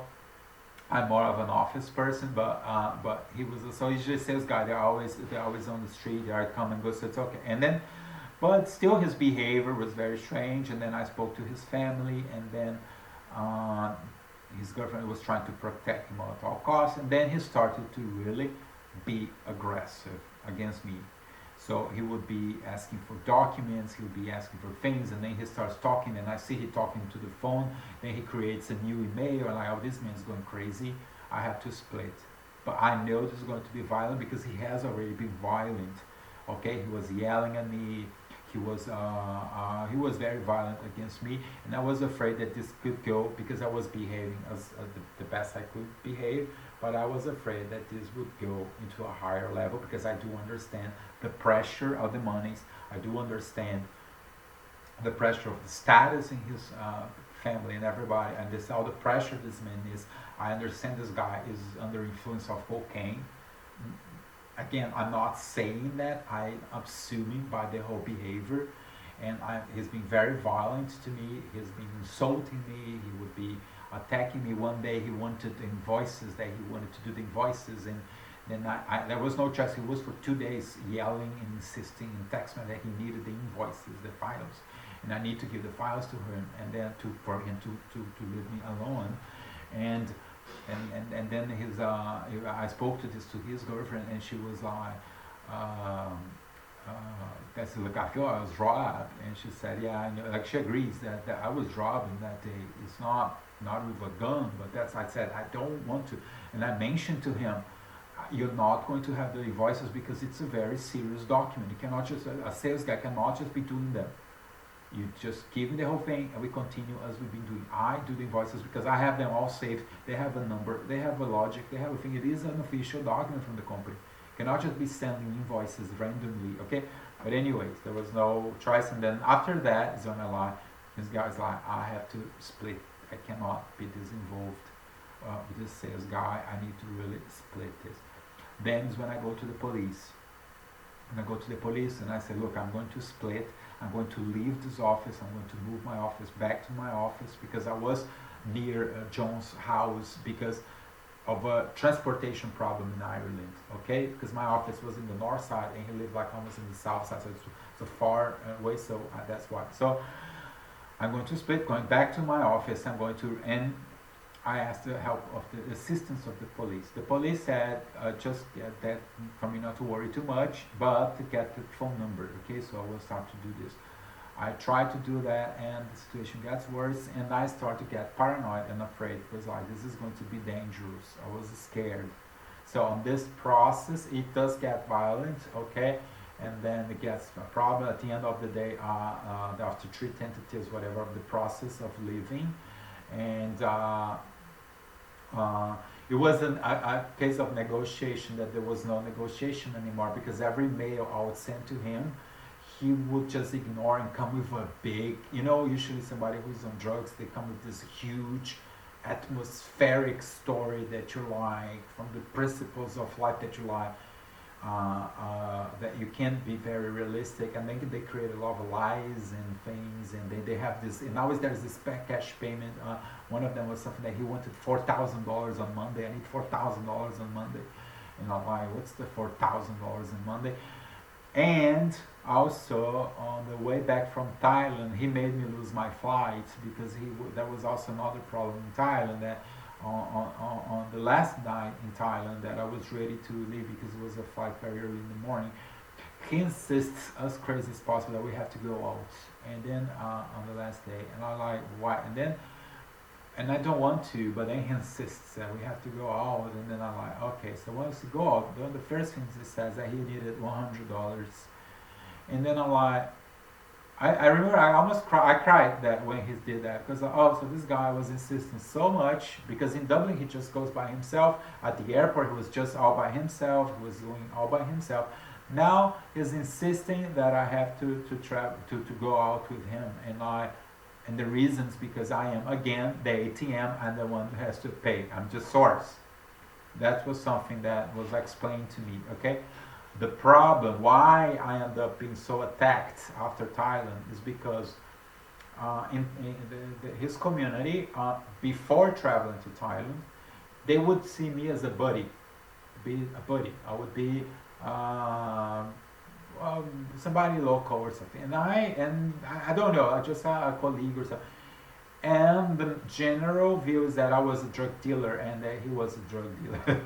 I'm more of an office person, but he was so usually a sales guy. They're always on the street. They are come and go. So it's okay. And then, but still, his behavior was very strange. And then I spoke to his family, and then his girlfriend was trying to protect him at all costs. And then he started to really be aggressive against me. So he would be asking for documents, he would be asking for things, and then he starts talking, and I see he talking to the phone. Then he creates a new email, and like, oh, this man's going crazy. I have to split. But I know this is going to be violent because he has already been violent. Okay, he was yelling at me. He was very violent against me, and I was afraid that this could go because I was behaving as the best I could behave. But I was afraid that this would go into a higher level because I do understand the pressure of the monies. I do understand the pressure of the status in his family and everybody, and this all the pressure this man is. I understand this guy is under influence of cocaine. again, I'm not saying that, I'm assuming by the whole behavior. And he's been very violent to me. He's been insulting me. He would be attacking me. One day he wanted the invoices, that he wanted to do the invoices, and then there was no choice. He was for 2 days yelling and insisting in text that he needed the invoices, the files, and I need to give the files to him, and then for him to leave me alone. And then I spoke to his girlfriend, and she was like, that's like, I feel I was robbed, and she said, yeah, I know. Like, she agrees that I was robbed that day. It's not with a gun, but that's, I said, I don't want to. And I mentioned to him, you're not going to have the invoices because it's a very serious document. You cannot just, a sales guy cannot just be doing them. You just give me the whole thing, and we continue as we've been doing. I do the invoices because I have them all saved. They have a number, they have a logic, they have a thing. It is an official document from the company. You cannot just be sending invoices randomly, okay? But anyways, there was no choice. And then after that is when I lie. This guy's like, I have to split. I cannot be this involved with this sales guy. I need to really split this. Then is when I go to the police. And I go to the police and I say, look, I'm going to split. I'm going to leave this office. I'm going to move my office back to my office because I was near John's house because of a transportation problem in Ireland, okay? Because my office was in the north side and he lived like almost in the south side, so it's a far way, so that's why. So I'm going to split, going back to my office. I'm going to, and I asked the help of the assistance of the police. The police said, just get that, for me not to worry too much, but to get the phone number, okay? So I will start to do this. I tried to do that, and the situation gets worse, and I start to get paranoid and afraid because like, this is going to be dangerous. I was scared. So on this process, it does get violent, okay? And then it gets a problem at the end of the day, after 3 tentatives, whatever, of the process of leaving. And it wasn't a case of negotiation, that there was no negotiation anymore, because every mail I would send to him, he would just ignore and come with a big, usually somebody who's on drugs, they come with this huge atmospheric story that you like, from the principles of life that you like, that you can't be very realistic, and then they create a lot of lies and things, and they have this, and always there's this cash payment. One of them was something that he wanted $4,000 on Monday. I need $4,000 on Monday. And I'm like, what's the $4,000 on Monday? And also on the way back from Thailand, he made me lose my flight because there was also another problem in Thailand, that on the last night in Thailand that I was ready to leave because it was a flight very early in the morning. He insists as crazy as possible that we have to go out, and then on the last day, and I'm like, why? And I don't want to, but then he insists that we have to go out, and then I'm like, okay. So once we go out, then the first thing he says that he needed $100, and then I'm like, I remember I cried that when he did that, because so this guy was insisting so much, because in Dublin he just goes by himself. At the airport he was just all by himself. He was going all by himself. Now he's insisting that I have to travel to go out with him, and the reasons, because I am again the ATM and the one who has to pay. I'm just source. That was something that was explained to me. Okay. The problem, why I end up being so attacked after Thailand, is because in his community, before traveling to Thailand, they would see me as a buddy, I would be somebody local or something, and I don't know, I just a colleague or something. And the general view is that I was a drug dealer and that he was a drug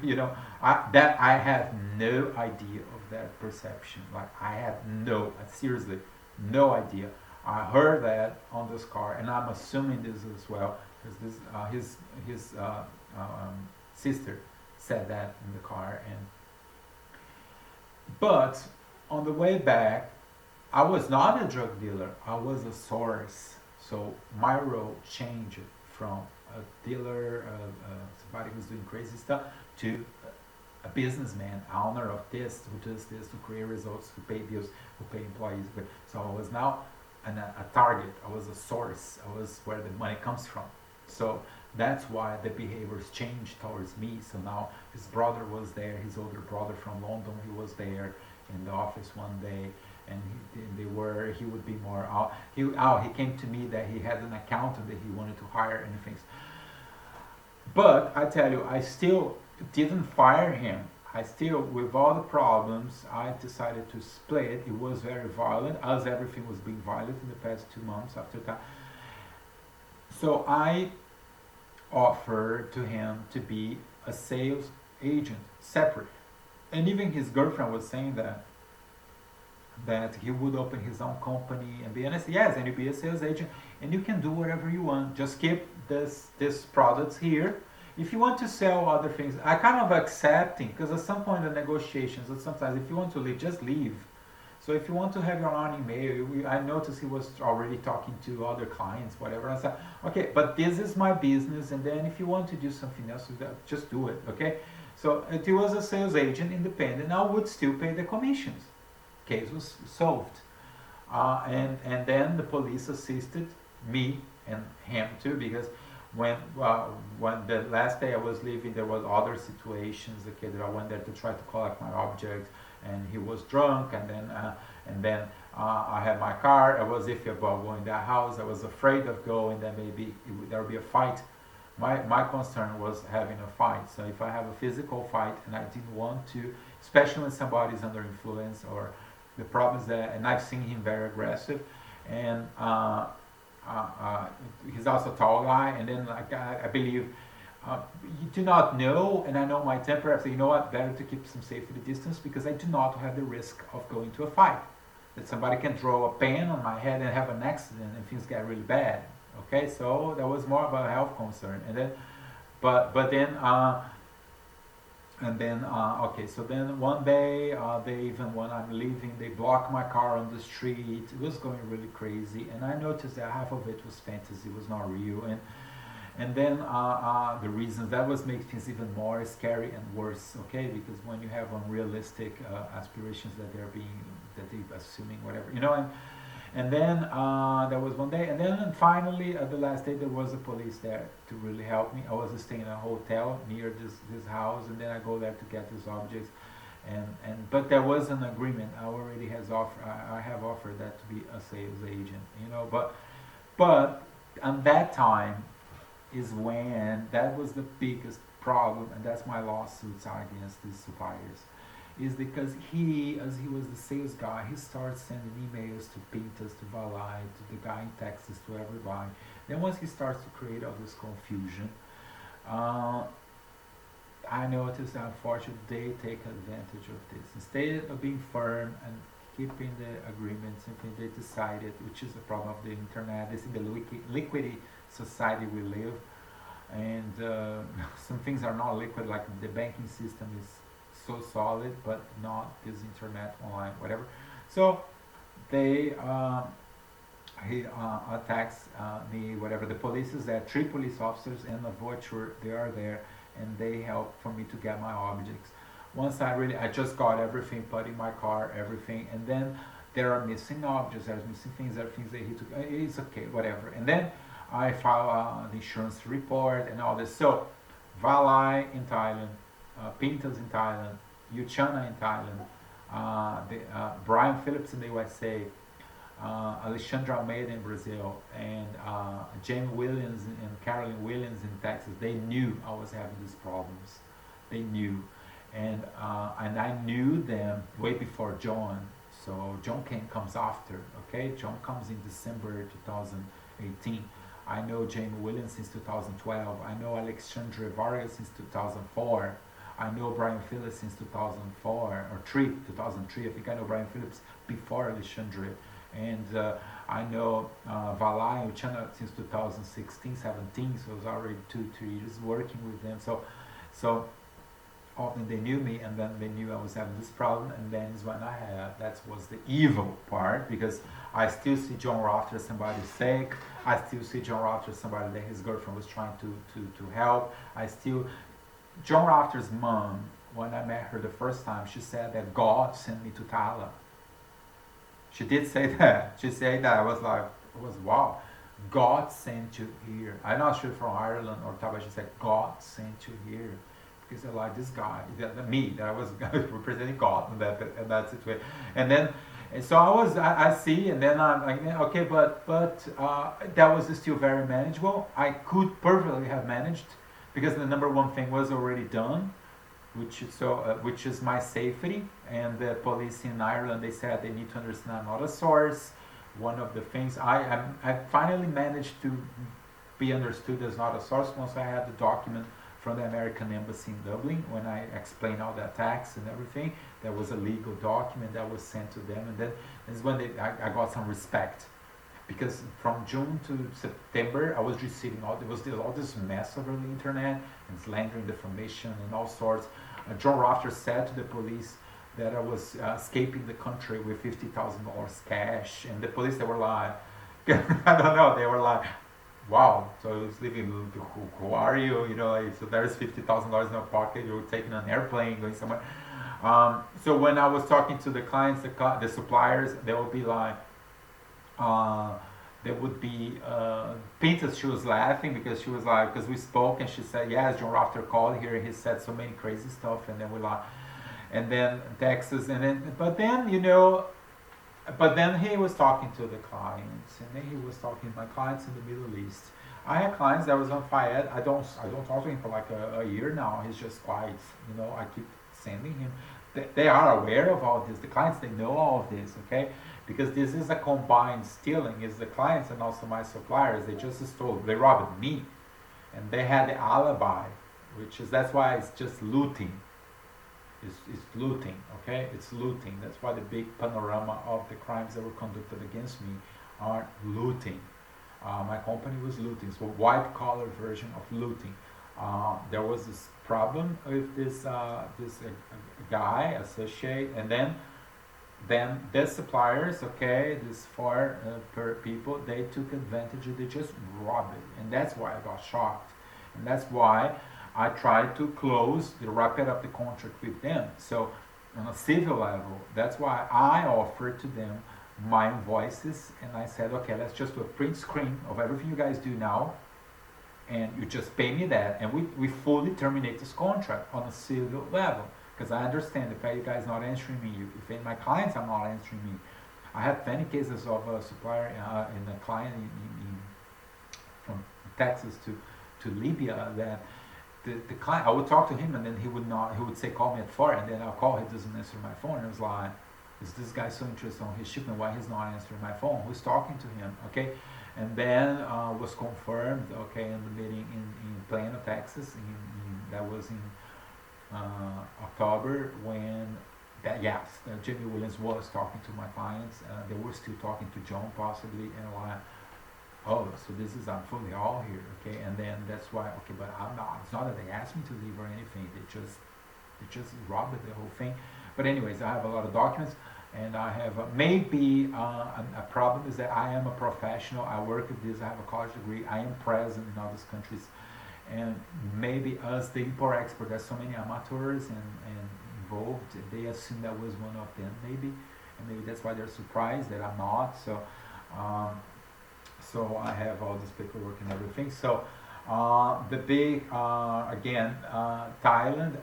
dealer. I had no idea of that perception. Like, I had seriously no idea. I heard that on this car, and I'm assuming this as well, because his sister said that in the car. But on the way back, I was not a drug dealer. I was a source. So my role changed from a dealer, somebody who's doing crazy stuff, to a businessman, owner of this, who does this, to create results, who pay bills, who pay employees. So I was now a target. I was a source. I was where the money comes from. So That's why the behaviors changed towards me. So now his brother was there, his older brother from London, he was there in the office one day, and he would be more. He came to me that he had an accountant that he wanted to hire and things. But I tell you, I still didn't fire him. I still, with all the problems, I decided to split. It was very violent, as everything was being violent in the past 2 months after that. So I offered to him to be a sales agent, separate. And even his girlfriend was saying that he would open his own company and be, and I said, yes, and you be a sales agent, and you can do whatever you want. Just keep this products here. If you want to sell other things, I kind of accepting, because at some point in the negotiations, or sometimes if you want to leave, just leave. So if you want to have your own email, I noticed he was already talking to other clients, whatever. I said, okay, but this is my business, and then if you want to do something else, just do it, okay? So if he was a sales agent, independent, I would still pay the commissions. Case was solved. And then the police assisted me and him too, because when the last day I was leaving, there was other situations. Okay, that I went there to try to collect my object, and he was drunk, and then I had my car. I was iffy about going to that house. I was afraid of going. That maybe there would be a fight. My concern was having a fight. So if I have a physical fight, and I didn't want to, especially when somebody's under influence, or the problem is that, and I've seen him very aggressive, and he's also a tall guy, and then like I believe you do not know, and I know my temper. I say, you know what, better to keep some safety distance, because I do not have the risk of going to a fight. That somebody can throw a pen on my head and have an accident, and things get really bad. Okay, so that was more of a health concern, and then, okay, so then one day, they even, when I'm leaving, they blocked my car on the street. It was going really crazy, and I noticed that half of it was fantasy, it was not real, and then the reasons that was making things even more scary and worse, okay, because when you have unrealistic aspirations that they're assuming, whatever, you know, and then there was one day, and then finally at the last day there was a police there to really help me. I was staying in a hotel near this house, and then I go there to get these objects, but there was an agreement. I already I have offered that to be a sales agent, you know, but at that time is when that was the biggest problem, and that's my lawsuits against these suppliers. Is because as he was the sales guy, he started sending emails to Pintas, to Valai, to the guy in Texas, to everybody. Then once he starts to create all this confusion, I noticed that unfortunately they take advantage of this. Instead of being firm and keeping the agreement, simply they decided, which is the problem of the internet, this in the liquidity society we live, and some things are not liquid, like the banking system is so solid, but not this internet, online, whatever. So they he attacks me, whatever. The police is there, 3 police officers and a voiture, they are there, and they help for me to get my objects. Once I just got everything, put in my car, everything, and then there are missing objects, there's missing things, there are things that he took, it's okay, whatever. And then I file the insurance report and all this. So Valai in Thailand, Pintas in Thailand, Uchana in Thailand, Brian Phillips in the USA, Alexandra Almeida in Brazil, and Jamie Williams and Carolyn Williams in Texas. They knew I was having these problems. They knew, and I knew them way before John. So John comes after. Okay, John comes in December 2018. I know Jamie Williams since 2012. I know Alexandra Vargas since 2004. I know Brian Phillips since 2004 or 2003. I think I know Brian Phillips before Alexandra. And I know Valai Uchana since 2016, 17. So it was already 2-3 years working with them. So often they knew me, and then they knew I was having this problem, and then is when that was the evil part, because I still see John Roth as somebody's sake. I still see John Roth as somebody that his girlfriend was trying to help. John Rafter's mom, when I met her the first time, she said that God sent me to TALLAGH. She did say that. She said that. I was like, wow. God sent you here. I'm not sure from Ireland or Tabasco. She said, God sent you here. Because I like this guy, me, that I was representing God in that situation. And then, and so I see, and then I'm like, yeah, okay, but that was still very manageable. I could perfectly have managed because the number one thing was already done, which is my safety. And the police in Ireland, they said they need to understand I'm not a source. One of the things I finally managed to be understood as not a source once I had the document from the American Embassy in Dublin when I explained all the attacks and everything. There was a legal document that was sent to them, and then is when I got some respect. Because from June to September, I was receiving all this mess over the internet and slandering defamation and all sorts. John Rafter said to the police that I was escaping the country with $50,000 cash, and the police, they were like, I don't know, they were like, wow, so I was living, who are you? You know, so there's $50,000 in your pocket, you're taking an airplane, going somewhere. So when I was talking to the clients, the suppliers, they would be like, Pinta, she was laughing because she was like, because we spoke and she said, yes, John Rafter called here and he said so many crazy stuff, and then we like, and then Texas, and then, but then he was talking to the clients, and then he was talking to my clients in the Middle East. I had clients that was on Fayed. I don't talk to him for like a year now. He's just quiet. You know, I keep sending him. They are aware of all this. The clients, they know all of this, okay? Because this is a combined stealing. It's the clients and also my suppliers. They just stole. They robbed me, and they had the alibi, that's why it's just looting. It's looting, okay? It's looting. That's why the big panorama of the crimes that were conducted against me are looting. My company was looting, so white collar version of looting. There was this problem with this guy, associate, and then the suppliers, okay, these four people, they took advantage, they just robbed it, and that's why I got shocked, and that's why I tried to wrap it up the contract with them. So on a civil level, that's why I offered to them my invoices, and I said, okay, let's just do a print screen of everything you guys do now, and you just pay me that, and we fully terminate this contract on a civil level, because I understand if you guys not answering me, if my clients are not answering me. I had many cases of a supplier and a client from Texas to Libya that the client, I would talk to him, and then he would say, call me at 4, and then I'll call, he doesn't answer my phone, and I was like, is this guy so interested on his shipment, why he's not answering my phone, who's talking to him, okay? And then was confirmed, okay, in the meeting in Plano, Texas, that was in October, when Jamie Williams was talking to my clients, they were still talking to John possibly, and like, oh, so this is, I'm fully all here, okay, and then that's why, okay, but I'm not, it's not that they asked me to leave or anything, they just robbed the whole thing. But anyways, I have a lot of documents, and I have maybe a problem is that I am a professional, I work with this, I have a college degree, I am present in all these countries, and maybe us, the import-export, there's so many amateurs and involved, they assume that was one of them maybe, and maybe that's why they're surprised that I'm not, so I have all this paperwork and everything. So the big, again, Thailand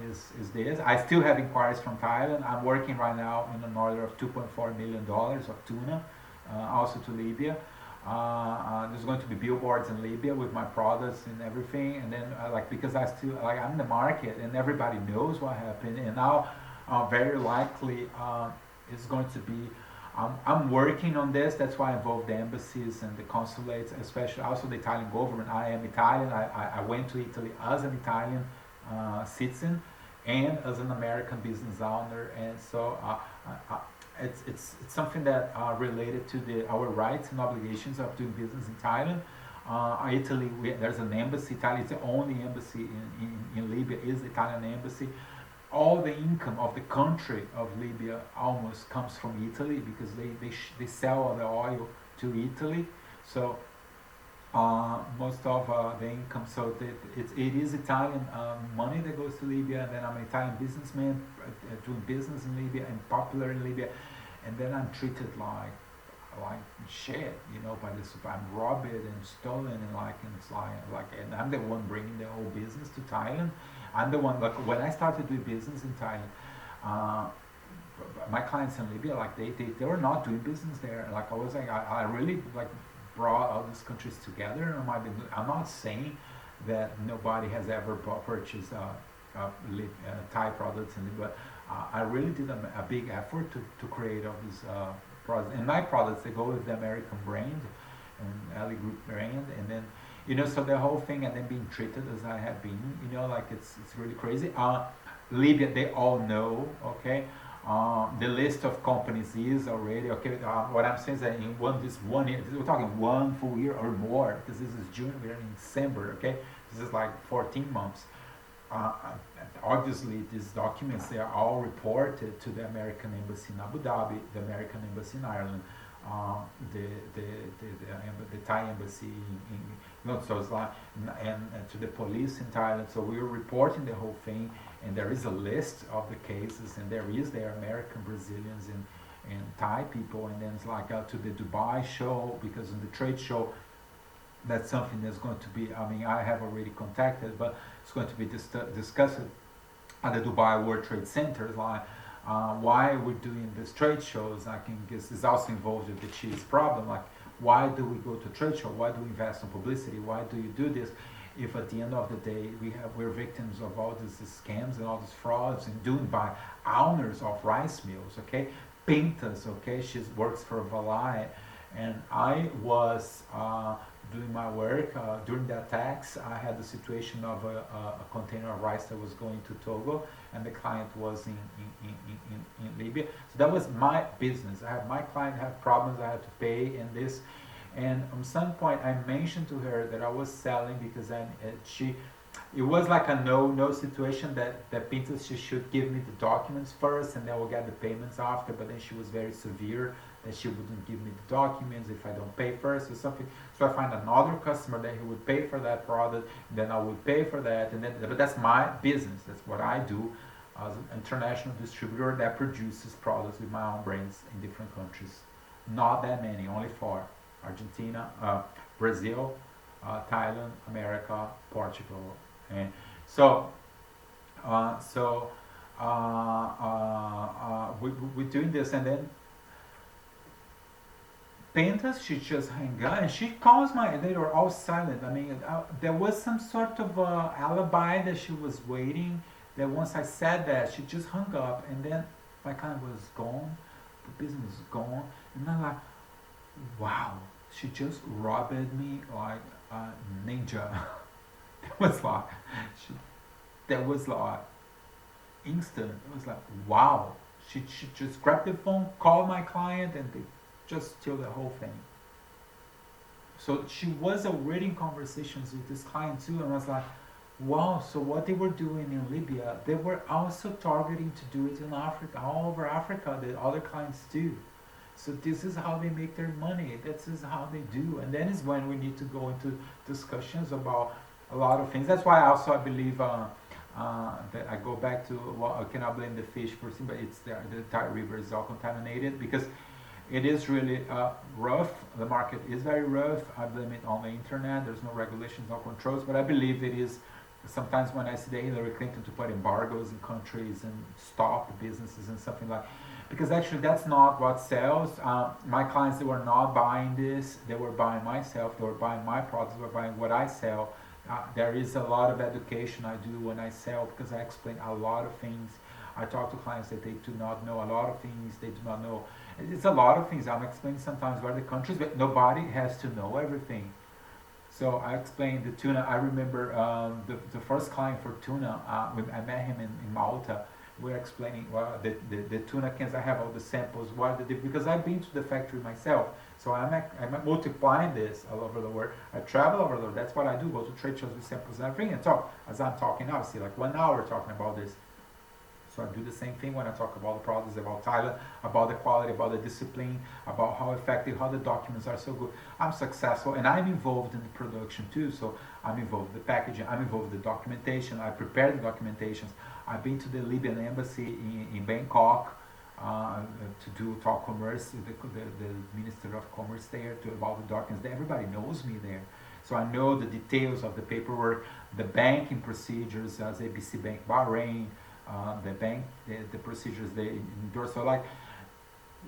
is this. I still have inquiries from Thailand. I'm working right now in an order of $2.4 million of tuna, also to Libya. There's going to be billboards in Libya with my products and everything. And then, because I'm in the market and everybody knows what happened. And now, very likely, it's going to be. I'm working on this. That's why I involve the embassies and the consulates, especially also the Italian government. I am Italian. I went to Italy as an Italian citizen and as an American business owner, and so it's something that related to our rights and obligations of doing business in Thailand. Italy, there's an embassy. Italy is the only embassy in Libya. Is the Italian embassy. All the income of the country of Libya almost comes from Italy, because they sell all the oil to Italy. So most of the income, so it is Italian money that goes to Libya, and then I'm an Italian businessman doing business in Libya and popular in Libya, and then I'm treated like like shit, you know, by this, I'm robbed and stolen, and it's like, and I'm the one bringing the whole business to Thailand. I'm the one, like, when I started doing business in Thailand, uh, my clients in Libya, like they were not doing business there. Like I was like, I really like brought all these countries together. I'm not saying that nobody has ever purchased Thai products in Libya, but I really did a big effort to create all these products. And my products, they go with the American brand and LEGroup brand, and then, you know, so the whole thing, and then being treated as I have been, you know, like it's really crazy. Libya, they all know, okay. The list of companies is already okay. What I'm saying is that in one year, we're talking 1 full year or more, because this is June, we're in December, okay. This is like 14 months. Uh, Obviously, these documents, they are all reported to the American Embassy in Abu Dhabi, the American Embassy in Ireland, the Thai Embassy in you know, so it's like, and to the police in Thailand. So we are reporting the whole thing, and there is a list of the cases, and there is the American, Brazilians, and Thai people, and then it's like to the Dubai show, because in the trade show, that's something that's going to be, I mean, I have already contacted, but it's going to be discussed at the Dubai World Trade Center, like why we're doing these trade shows. I can guess it's also involved with the cheese problem, like why do we go to trade show? Why do we invest in publicity? Why do you do this? If at the end of the day we're victims of all these scams and all these frauds and doing by owners of rice mills, okay? Pintas, okay? She works for Valai, and I was doing my work during the attacks. I had the situation of a container of rice that was going to Togo, and the client was in Libya. So that was my business. I had my client have problems, I had to pay, and this. And at some point, I mentioned to her that I was selling, because then it was like a no situation, that Pintas, she should give me the documents first, and then we'll get the payments after. But then she was very severe, that she wouldn't give me the documents if I don't pay first or something. So I find another customer that he would pay for that product, then I would pay for that, and then, but that's my business. That's what I do as an international distributor that produces products with my own brands in different countries. Not that many, only 4: Argentina, Brazil, Thailand, America, Portugal, and so we're doing this, and then Pentas, she just hang up, and she calls they were all silent. I mean, there was some sort of alibi that she was waiting, that once I said that, she just hung up, and then my client was gone, the business was gone, and I'm like, wow, she just robbed me like a ninja. That was like instant. It was like, wow. She just grabbed the phone, called my client, and they just steal the whole thing. So she was already in conversations with this client too, and I was like, wow, so what they were doing in Libya, they were also targeting to do it in Africa, all over Africa, that other clients do. So this is how they make their money. This is how they do. And then is when we need to go into discussions about a lot of things. That's why I believe that I go back to, well, I cannot blame the fish for sin, but it's the Thai river is all contaminated, because it is really rough. The market is very rough. I blame it on the internet. There's no regulations, no controls, but I believe it is. Sometimes when I see the Hillary Clinton to put embargoes in countries and stop the businesses and something like, because actually that's not what sells. My clients, they were not buying this. They were buying myself. They were buying my products. They were buying what I sell. There is a lot of education I do when I sell, because I explain a lot of things. I talk to clients that they do not know a lot of things. They do not know. It's a lot of things. I'm explaining sometimes where the countries, but nobody has to know everything. So I explained the tuna. I remember the first client for tuna, I met him in Malta. We're explaining the tuna cans. I have all the samples. Because I've been to the factory myself. So I'm multiplying this all over the world. I travel over the world. That's what I do. Go to trade shows with samples and everything and talk. As I'm talking now, see, like 1 hour talking about this. So I do the same thing when I talk about the products, about Thailand, about the quality, about the discipline, about how effective, how the documents are so good. I'm successful, and I'm involved in the production too. So I'm involved in the packaging, I'm involved in the documentation. I prepare the documentations. I've been to the Libyan embassy in Bangkok. to do talk commerce, the Minister of Commerce there, to about the documents. Everybody knows me there. So I know the details of the paperwork, the banking procedures as ABC Bank Bahrain, the procedures they endorse. So like,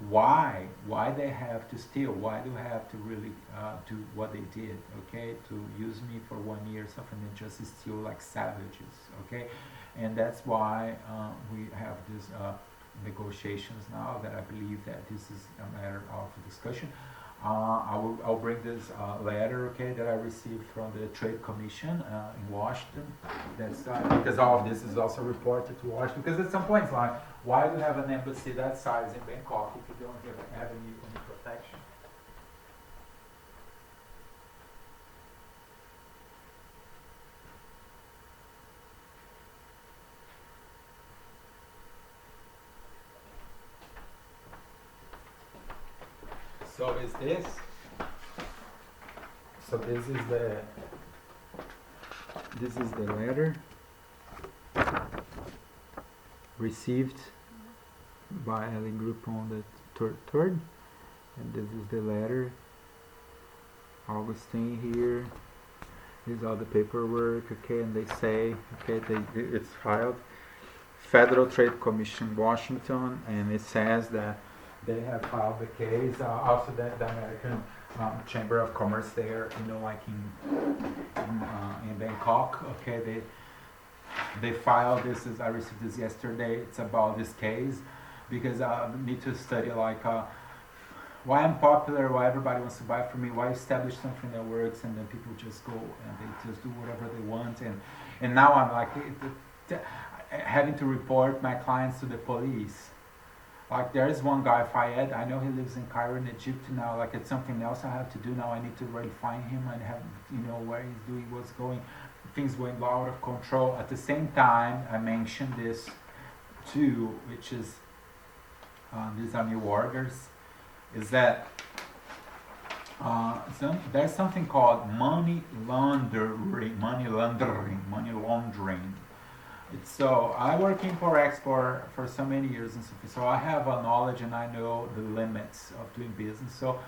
why they have to steal? Why do they have to really do what they did? Okay, to use me for 1 year, something, and just steal like savages. Okay, and that's why we have this negotiations now. That I believe that this is a matter of discussion. I'll bring this letter, okay, that I received from the Trade Commission in Washington. That's because all of this is also reported to Washington. Because at some point, it's like, why do you have an embassy that size in Bangkok if you don't have any protection? So is this? So this is the letter received by LEGroup on the 3rd, and this is the letter. Augustin here. These are the paperwork, okay, and they say, okay, it's filed Federal Trade Commission, Washington, and it says that they have filed the case. Also, the American Chamber of Commerce there, you know, like in Bangkok. Okay, they filed this. I received this yesterday. It's about this case because I need to study like why I'm popular, why everybody wants to buy from me, why establish something that works, and then people just go and they just do whatever they want, and now I'm like having to report my clients to the police. Like there is one guy, Fayed, I know he lives in Cairo in Egypt now, like it's something else I have to do now. I need to really find him and have, you know, where he's doing, what's going, things going out of control. At the same time, I mentioned this too, which is, these are new orders, is that there's something called money laundering. So I work import-export for so many years, and so I have a knowledge and I know the limits of doing business. So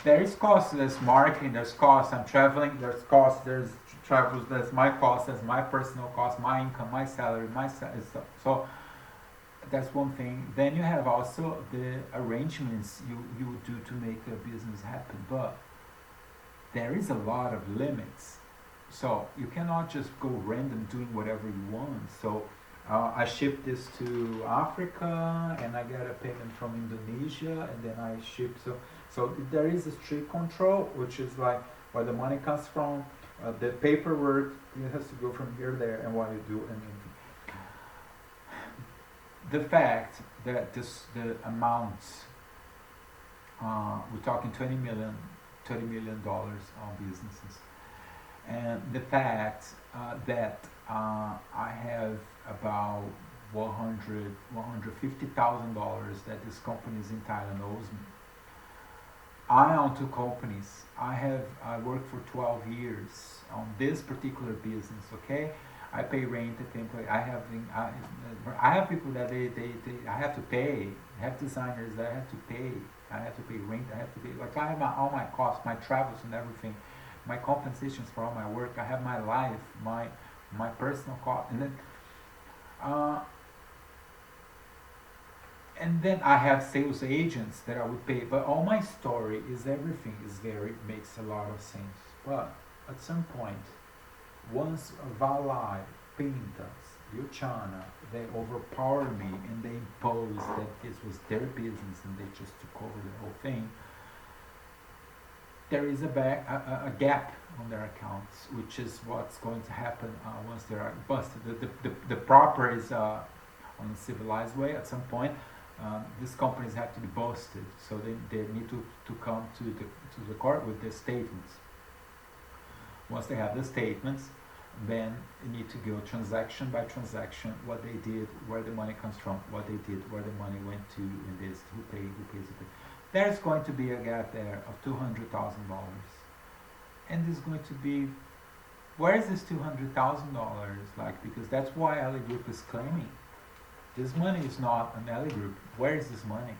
there is cost, there's marketing, there's cost. I'm traveling, there's cost, there's travels, there's my cost, there's my personal cost, my income, my salary, so that's one thing. Then you have also the arrangements you do to make the business happen, but there is a lot of limits. So you cannot just go random doing whatever you want. So I ship this to Africa and I get a payment from Indonesia, and then I ship. So there is a strict control, which is like where the money comes from, the paperwork, it has to go from here, there, and what you do. And the fact that the amounts, we're talking $30 million on businesses. And the fact that I have about $150,000 that this companies in Thailand owes me. I own 2 companies. I worked for 12 years on this particular business. Okay, I pay rent at the employee. I have people that I have to pay. I have designers that I have to pay. I have to pay rent. I have to pay. Like I have all my costs, my travels and everything. My compensations for all my work. I have my life, my personal cost, and then I have sales agents that I would pay. But all my story is everything is makes a lot of sense. But at some point, once Valai, Pintas, Luciana, they overpowered me and they imposed that this was their business and they just took over the whole thing. There is a gap on their accounts, which is what's going to happen once they are busted. The proper is on a civilized way. At some point, these companies have to be busted, so they need to come to the court with their statements. Once they have the statements, then you need to go transaction by transaction, what they did, where the money comes from, what they did, where the money went to, and this, who pays it. There's going to be a gap there of $200,000, and there's going to be, where is this $200,000? Like, because that's why LEGroup is claiming. This money is not an LEGroup. Where is this money?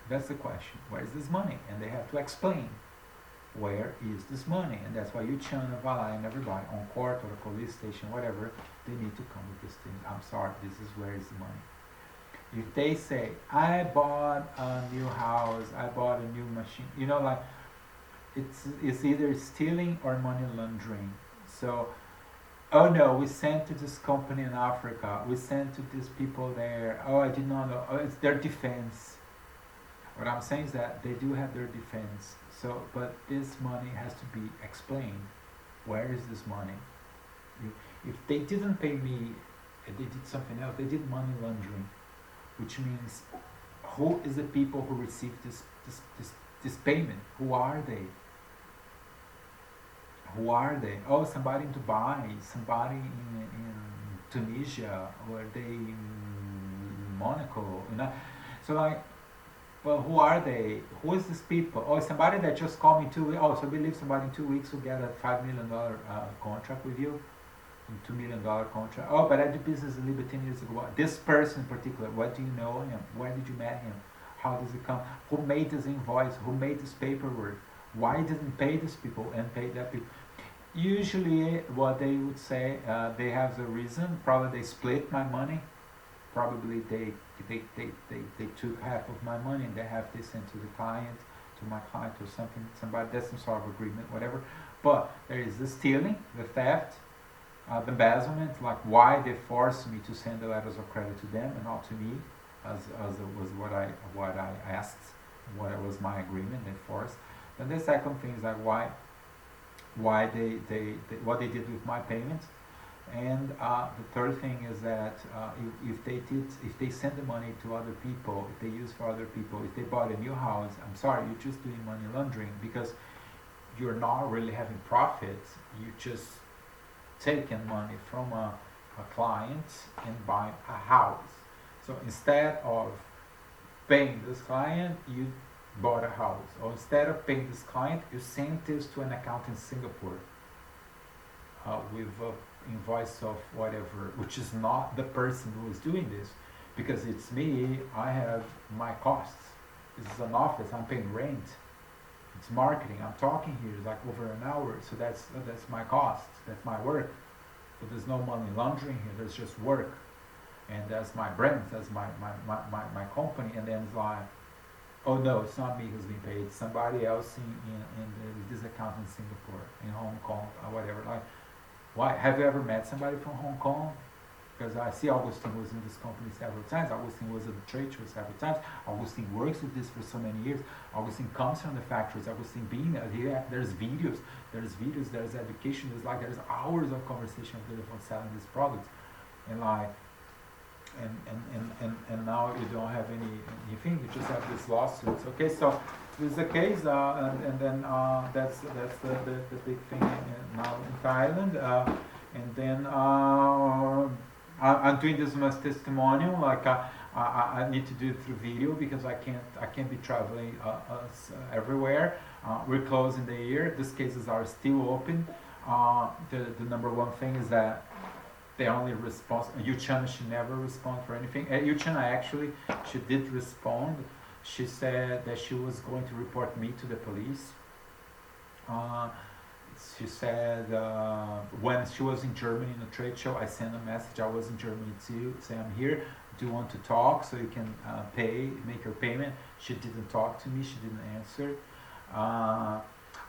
That's the question. Where is this money? And they have to explain where is this money. And that's why Yuchan, Vala, and everybody on court or a police station, whatever, they need to come with this thing. I'm sorry, this is where is the money. If they say, I bought a new house, I bought a new machine, you know, like, it's either stealing or money laundering. So, oh no, we sent to this company in Africa, we sent to these people there, oh I did not know, oh it's their defense. What I'm saying is that they do have their defense. So, but this money has to be explained. Where is this money? If they didn't pay me, if they did something else, they did money laundering, which means who is the people who received this payment? Who are they? Who are they? Oh, somebody in Dubai, somebody in Tunisia, or they in Monaco, you know? So like, well, who are they? Who is these people? Oh, somebody that just called me 2 weeks. Oh, so we believe somebody in 2 weeks will get a $5 million contract with you, a $2 million contract. Oh, but I did business in Libya 10 years ago. This person in particular, what do you know him? Where did you meet him? How does it come? Who made this invoice? Who made this paperwork? Why didn't pay these people and pay that people? Usually, what they would say, they have the reason. Probably they split my money. Probably they took half of my money and they have this sent to the client, to my client or something. Somebody, that's some sort of agreement, whatever. But there is the stealing, the theft, the embezzlement. Like why they forced me to send the letters of credit to them and not to me, as it was what I asked, what was my agreement. They forced. And the second thing is like why they what they did with my payments. And the third thing is that if they send the money to other people, if they use for other people, if they bought a new house, I'm sorry, you're just doing money laundering because you're not really having profits. You just taking money from a client and buying a house. So instead of paying this client, you bought a house. Or instead of paying this client, you sent this to an account in Singapore with a invoice of whatever, which is not the person who is doing this, because it's me. I have my costs. This is an office. I'm paying rent. It's marketing. I'm talking here like over an hour, so that's my cost. That's my work. So there's no money laundering here. There's just work, and that's my brand. That's my company. And then it's like, oh no, it's not me who's being paid. It's somebody else in this account in Singapore, in Hong Kong, or whatever. Like, why? Have you ever met somebody from Hong Kong? Because I see Augustin was in this company several times. Augustin was at the trade show several times. Augustin works with this for so many years. Augustin comes from the factories. Augustin being here, there's videos, there's education, there's hours of conversation with the telephone selling these products. And like, and now you don't have anything, you just have these lawsuits. Okay, so this is the case, and then that's the big thing now in Thailand, and then I'm doing this as testimonial. Like I need to do it through video because I can't be traveling everywhere. We're closing the year. These cases are still open. The number one thing is that they only respond. Yuchan, she never respond for anything. Yuchan, she did respond. She said that she was going to report me to the police. She said when she was in Germany in a trade show, I sent a message. I was in Germany too, saying I'm here. Do you want to talk so you can make your payment? She didn't talk to me. She didn't answer.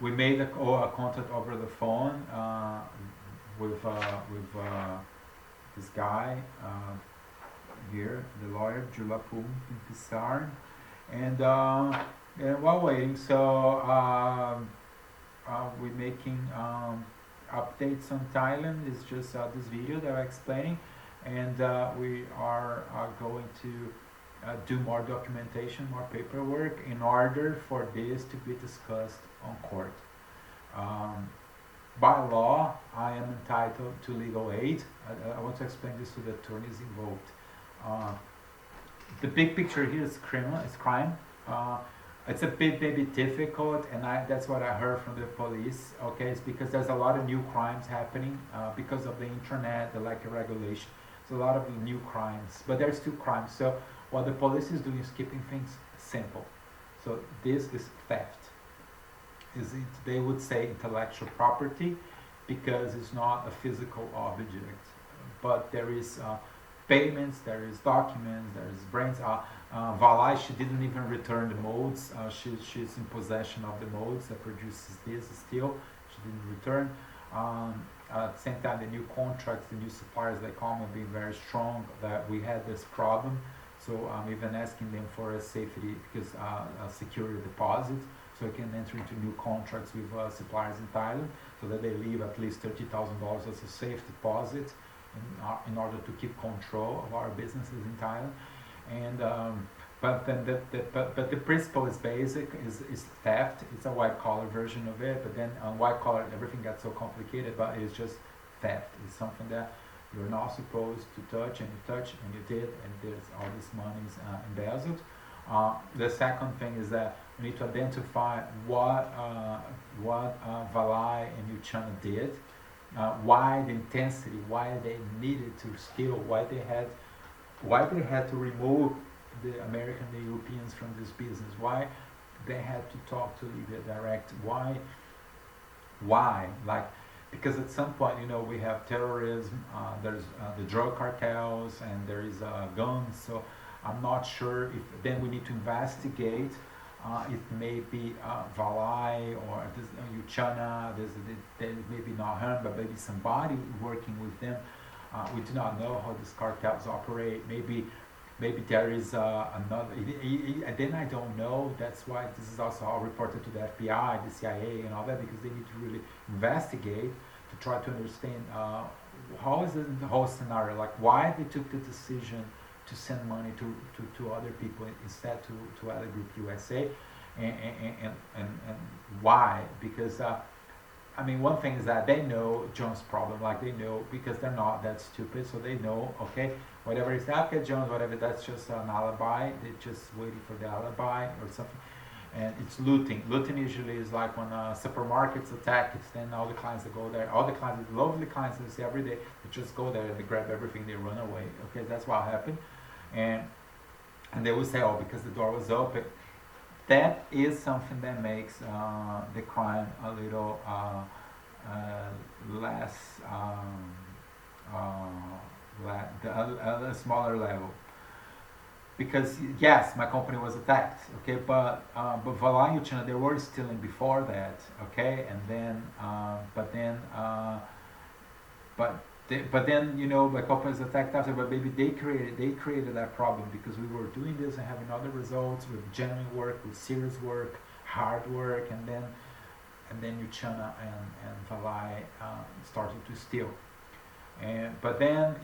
We made a contact over the phone with this guy here, the lawyer Julapum Pisar, and while waiting, so we're making updates on Thailand. It's just this video that I'm explaining, and we are going to do more documentation, more paperwork in order for this to be discussed on court. By law, I am entitled to legal aid. I want to explain this to the attorneys involved. The big picture here is crime. It's a bit maybe difficult, and that's what I heard from the police. Okay, it's because there's a lot of new crimes happening because of the internet, the lack of regulation. So a lot of new crimes, but there's still crimes. So what the police is doing is keeping things simple. So this is theft. They would say intellectual property because it's not a physical object, but there is payments, there is documents, there is brains. Valai, she didn't even return the molds. She's in possession of the molds that produces this still. She didn't return. At the same time, the new contracts, the new suppliers, they come and being very strong that we had this problem. So I'm even asking them for a safety, because a security deposit, so I can enter into new contracts with suppliers in Thailand, so that they leave at least $30,000 as a safe deposit in order to keep control of our businesses in Thailand. And but then but the principle is basic, is theft. It's a white collar version of it, but then on white collar everything gets so complicated, but it's just theft. It's something that you're not supposed to touch, and you touch, and you did, and there's all this money is embezzled. The second thing is that we need to identify what Valai and Uchana did, why the intensity, why they needed to steal, why they had to remove the American, the Europeans from this business, why they had to talk to Libya direct, why, like, because at some point, you know, we have terrorism, there's the drug cartels, and there is guns, so I'm not sure if then we need to investigate. It may be Valai or Uchana, they may be not harm, but maybe somebody working with them. We do not know how these cartels operate. Maybe there is another, then I don't know. That's why this is also all reported to the FBI, the CIA, and all that, because they need to really investigate to try to understand how is the whole scenario, like why they took the decision to send money to other people instead to LEGroup USA, and why? Because I mean, one thing is that they know John's problem, like they know, because they're not that stupid, so they know, okay, whatever is okay, Jones, whatever, that's just an alibi. They're just waiting for the alibi or something. And it's looting. Looting usually is like when supermarkets attack, it's then all the clients that go there, all the clients, the lovely clients that you see every day, they just go there and they grab everything, they run away. Okay, that's what happened. And they will say, oh, because the door was open. That is something that makes the crime a little less, a smaller level. Because yes, my company was attacked, okay, but Valai and Uchana, they were stealing before that, okay, and then but then you know, my company was attacked after, but maybe they created that problem, because we were doing this and having other results with genuine work, with serious work, hard work, and then Uchana and Valai started to steal. But then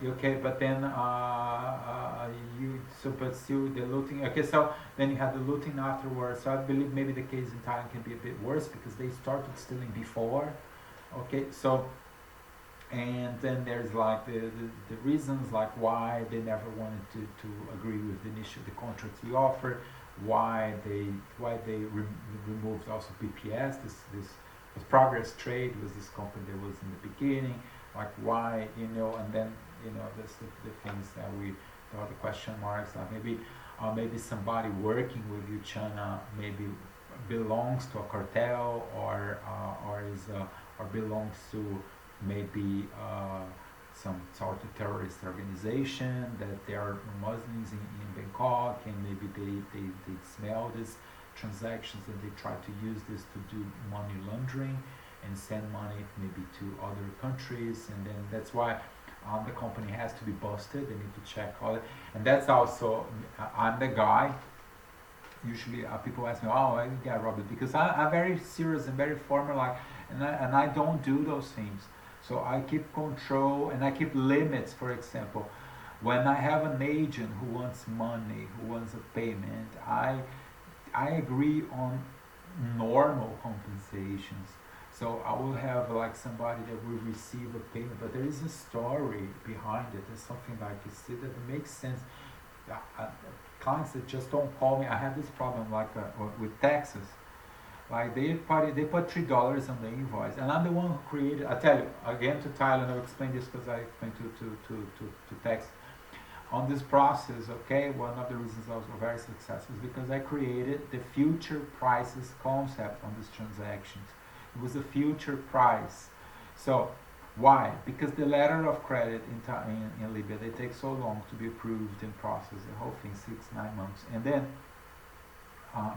still the looting. Okay, so then you have the looting afterwards. So I believe maybe the case in Thailand can be a bit worse, because they started stealing before. Okay, so and then there's like the reasons, like why they never wanted to agree with the contracts we offered, why they removed also PPS. This was Progress Trade, was this company that was in the beginning. Like why, you know, and then, you know, this the things that there are the question marks, like maybe somebody working with Uchana maybe belongs to a cartel, or belongs to maybe some sort of terrorist organization, that there are Muslims in Bangkok, and maybe they smell these transactions and they try to use this to do money laundering and send money maybe to other countries, and then that's why the company has to be busted. They need to check all it, and that's also I'm the guy. Usually people ask me, oh, I got robbed, because I'm very serious and very formal, like, and I don't do those things. So I keep control and I keep limits. For example, when I have an agent who wants money, who wants a payment, I agree on normal compensations. So I will have like somebody that will receive a payment, but there is a story behind it. There's something like you see that it makes sense. Clients that just don't call me. I have this problem like with taxes. Like they put $3 on the invoice, and I'm the one who created. I tell you again, to Thailand, I'll explain this because I explained to tax. on this process, okay, one of the reasons I was very successful is because I created the future prices concept on these transactions. It was a future price. So why? Because the letter of credit in Libya, they take so long to be approved and processed, the whole thing, 6-9 months. And then,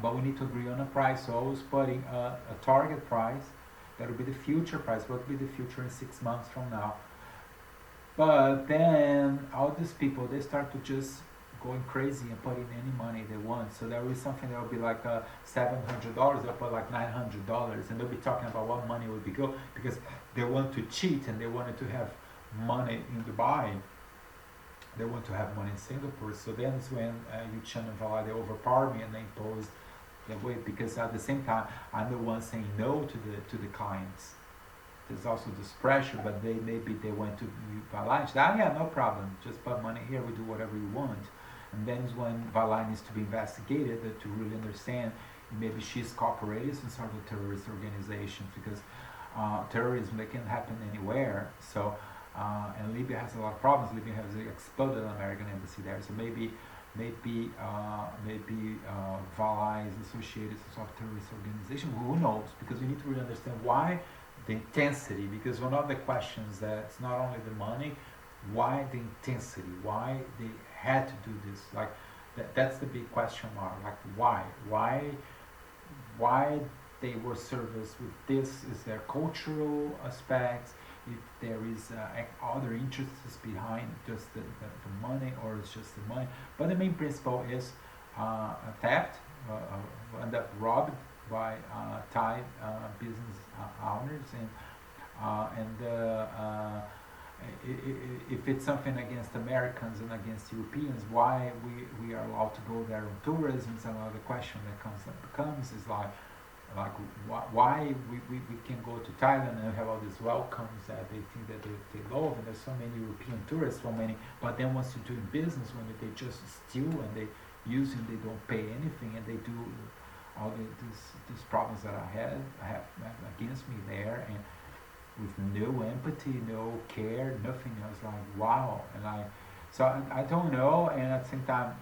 but we need to agree on a price. So I was putting a target price that would be the future price. What would be the future in 6 months from now? But then all these people, they start to just going crazy and putting any money they want. So there is something that will be like $700, they'll put like $900, and they'll be talking about what money would be go, because they want to cheat and they wanted to have money in Dubai. They want to have money in Singapore. So then it's when Yuchan and Vala, they overpower me and they impose the way, because at the same time, I'm the one saying no to the clients. There's also this pressure, but they went to Vala. Yeah, no problem, just put money here, we do whatever you want. And then is when Vala needs to be investigated to really understand maybe she's cooperating with some sort of terrorist organization, because terrorism, they can happen anywhere. So and Libya has a lot of problems. Libya has exploded an American embassy there. So maybe Vala is associated with some sort of terrorist organization. Who knows? Because we need to really understand why the intensity. Because one of the questions that it's not only the money, why the intensity? Why they had to do this? Like that's the big question mark. Like why they were serviced with this? Is there cultural aspects? If there is other interests behind just the money, or it's just the money. But the main principle is theft, end up robbed by Thai business owners, and if it's something against Americans and against Europeans, why we are allowed to go there on tourism? And another question that becomes is like why we can go to Thailand and have all these welcomes that they think that they love, and there's so many European tourists, but then once you're doing business, when they just steal and they use and they don't pay anything, and they do all these problems that I have against me there, and with no empathy, no care, nothing. I was like, wow. And I don't know, and at the same time,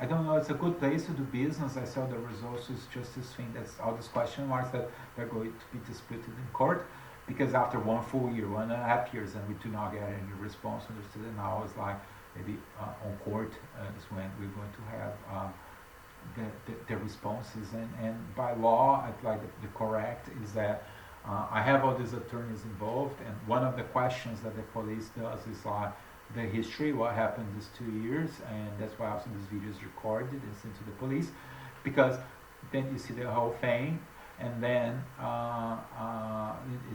I don't know, it's a good place to do business. I saw the results is just this thing, that's all these question marks that they're going to be disputed in court, because after 1 full year, 1.5 years, and we do not get any response, understood, and now it's like maybe on court is when we're going to have the responses, and by law, like the correct is that I have all these attorneys involved, and one of the questions that the police does is like the history, what happened these 2 years, and that's why also this video is recorded and sent to the police, because then you see the whole thing, and then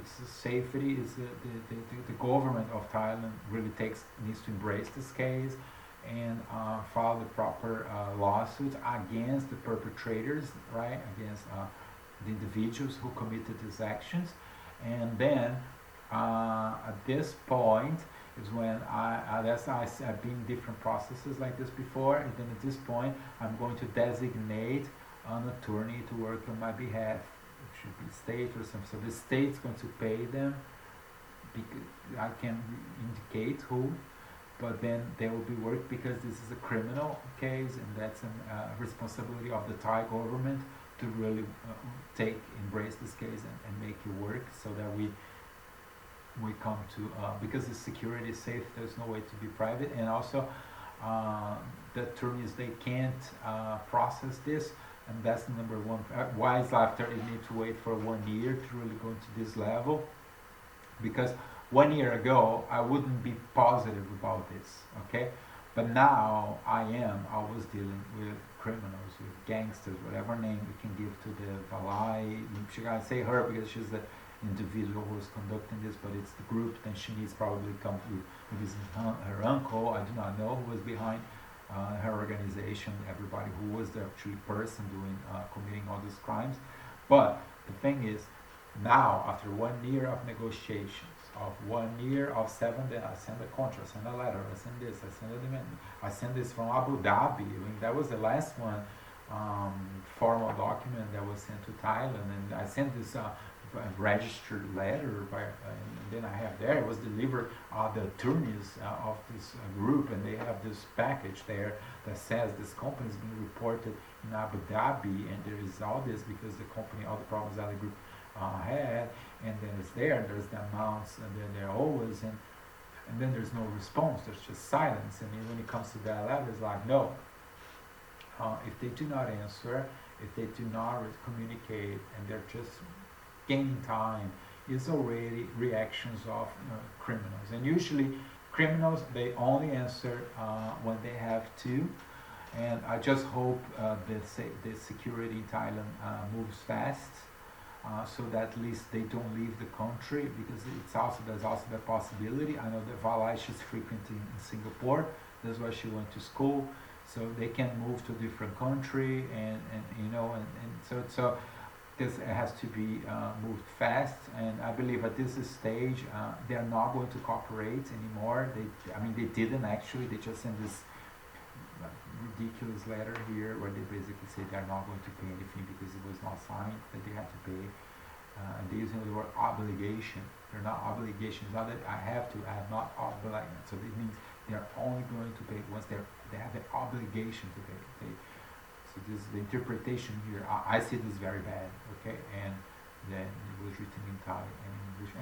it's the safety, is the government of Thailand really needs to embrace this case and file the proper lawsuits against the perpetrators, right, against the individuals who committed these actions. And then at this point is when I've been in different processes like this before, and then at this point I'm going to designate an attorney to work on my behalf. It should be state or something. So the state's going to pay them, because I can indicate who, but then they will be worked, because this is a criminal case, and that's a responsibility of the Thai government to really embrace this case and make it work, so that we come to, because the security is safe, there's no way to be private, and also the attorneys, they can't process this, and that's the number one. Why is after you need to wait for 1 year to really go to this level? Because 1 year ago I wouldn't be positive about this, okay? But now I was dealing with criminals, with gangsters, whatever name we can give to the Valai. She gotta say her because she's the individual who is conducting this, but it's the group. Then she needs probably come with her uncle. I do not know who was behind her organization, everybody who was the actual person committing all these crimes. But the thing is, now after 1 year of negotiations, of 1 year of 7 days, I send a contract, I send a letter, I send this, I send a demand, I send this from Abu Dhabi. I mean, that was the last one, formal document that was sent to Thailand, and I sent this registered letter by, and then I have there, it was delivered the attorneys of this group, and they have this package there that says this company is being reported in Abu Dhabi, and there is all this because the company, all the problems that the group had, and then it's there's the amounts, and then they're always, and then there's no response, there's just silence. And then when it comes to that level, it's like, no, if they do not answer, if they do not communicate, and they're just gaining time, is already reactions of criminals. And usually criminals, they only answer when they have to. And I just hope the security in Thailand moves fast, so that at least they don't leave the country, because there's also the possibility. I know that Valai, she's frequenting in Singapore, that's why she went to school, so they can move to a different country, and so this has to be moved fast. And I believe at this stage they're not going to cooperate anymore. They didn't actually. They just sent this ridiculous letter here where they basically say they're not going to pay anything because it was not signed that they had to pay. And they use the word obligation. They're not obligations. Not that I have to. I have not obligation. So it means they're only going to pay once they have the obligation to pay. So this is the interpretation here. I see this very bad. Okay, and then it was written in Thai and English,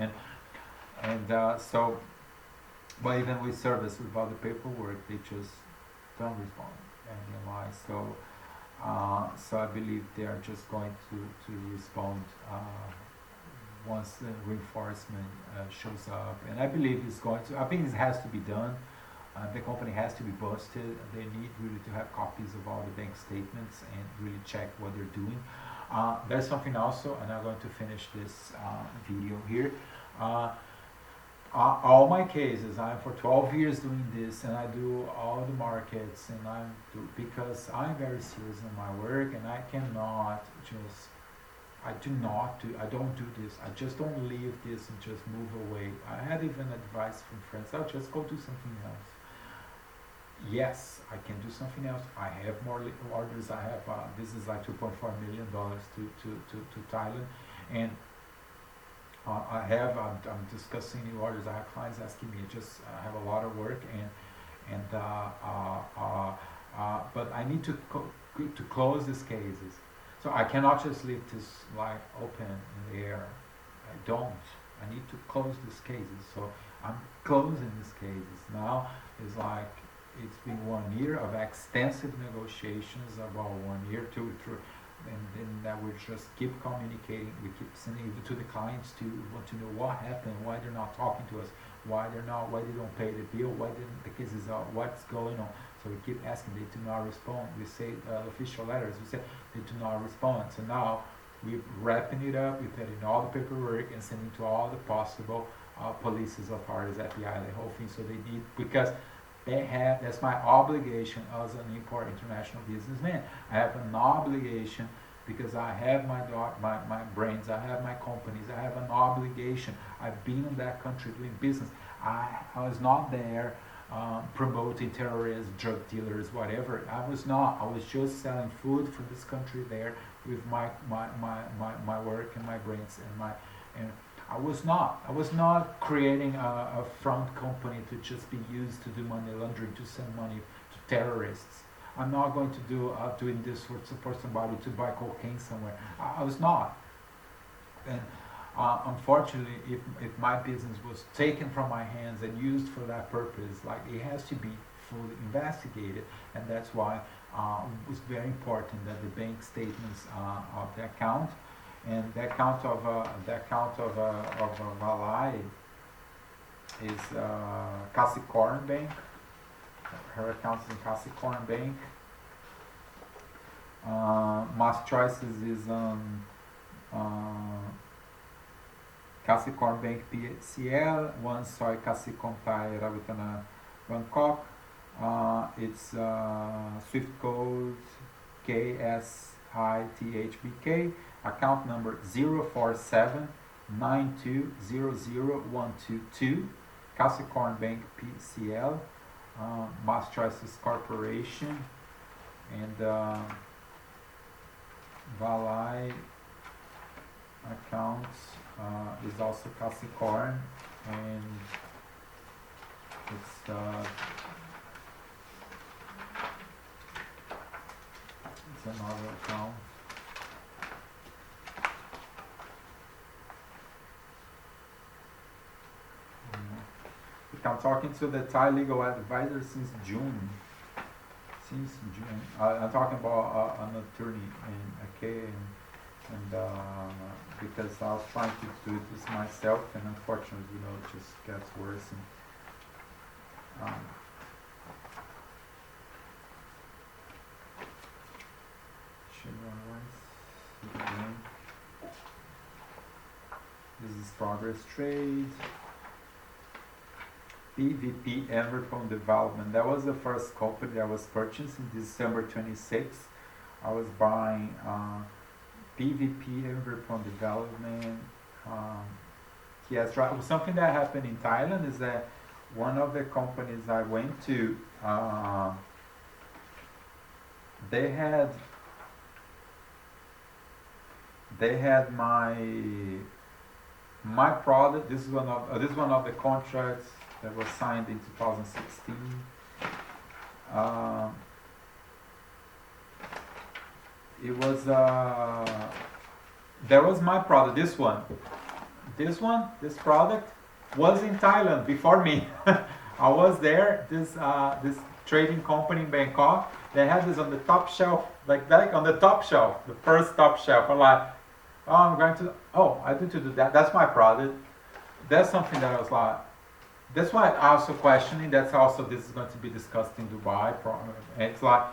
and so, but even with service, with all the paperwork, they just don't respond and they lie. So I believe they are just going to respond once the reinforcement shows up, and I believe it's going to. I think this has to be done. The company has to be busted. They need really to have copies of all the bank statements and really check what they're doing. There's something also, and I'm going to finish this video here. All my cases, I'm for 12 years doing this, and I do all the markets, and because I'm very serious in my work, and I cannot just, I don't do this. I just don't leave this and just move away. I had even advice from friends, I'll just go do something else. Yes, I can do something else. I have more orders. I have this is like $2.4 million to Thailand, and I'm discussing new orders. I have clients asking me. I have a lot of work, but I need to close these cases. So I cannot just leave this like open in the air. I don't. I need to close these cases. So I'm closing these cases now. It's like. It's been 1 year of extensive negotiations, about 1 year, 2, 3, and then that we just keep communicating. We keep sending it to the clients to want to know what happened, why they're not talking to us, why they don't pay the bill, why didn't the cases out, what's going on. So we keep asking, they do not respond. We say official letters, we say they do not respond. So now we're wrapping it up, we're putting all the paperwork and sending to all the possible police authorities, FBI, the whole thing. So they need, because that's my obligation as an international businessman. I have an obligation because I have my brains, I have my companies, I have an obligation. I've been in that country doing business. I was not there promoting terrorists, drug dealers, whatever. I was not. I was just selling food for this country there with my work and my brains and I was not creating a front company to just be used to do money laundering, to send money to terrorists. I'm not going to do doing this for somebody to buy cocaine somewhere. I was not. And unfortunately, if my business was taken from my hands and used for that purpose, like, it has to be fully investigated, and that's why it was very important that the bank statements of the account. And the account of Valai is CACEERES Bank. Her account is in CACEERES Bank. Mass Choices is CACEERES Bank PCL. One Soy CACEERES Thai Ravitana Bangkok. It's Swift code KSITHBK. Account number 04792000122, CACEERES Bank PCL, Mass Choices Corporation, and Valai account is also Capricorn, and it's another account. I'm talking to the Thai legal advisor since June. I'm talking about an attorney in AK, and because I was trying to do this myself, and unfortunately, it just gets worse. And, this is progress trade. PVP Evercom Development. That was the first company that was purchased in December 26th. I was buying PVP Evercom Development. Yes, right. Something that happened in Thailand is that one of the companies I went to, they had my product. This is one of the contracts that was signed in 2016. It was there was my product. This product was in Thailand before me. I was there. This trading company in Bangkok. They had this on the top shelf, like that, on the top shelf, the first top shelf. I'm like, I need to do that. That's my product. That's something that I was like. That's why I'm also questioning. That's also this is going to be discussed in Dubai. It's like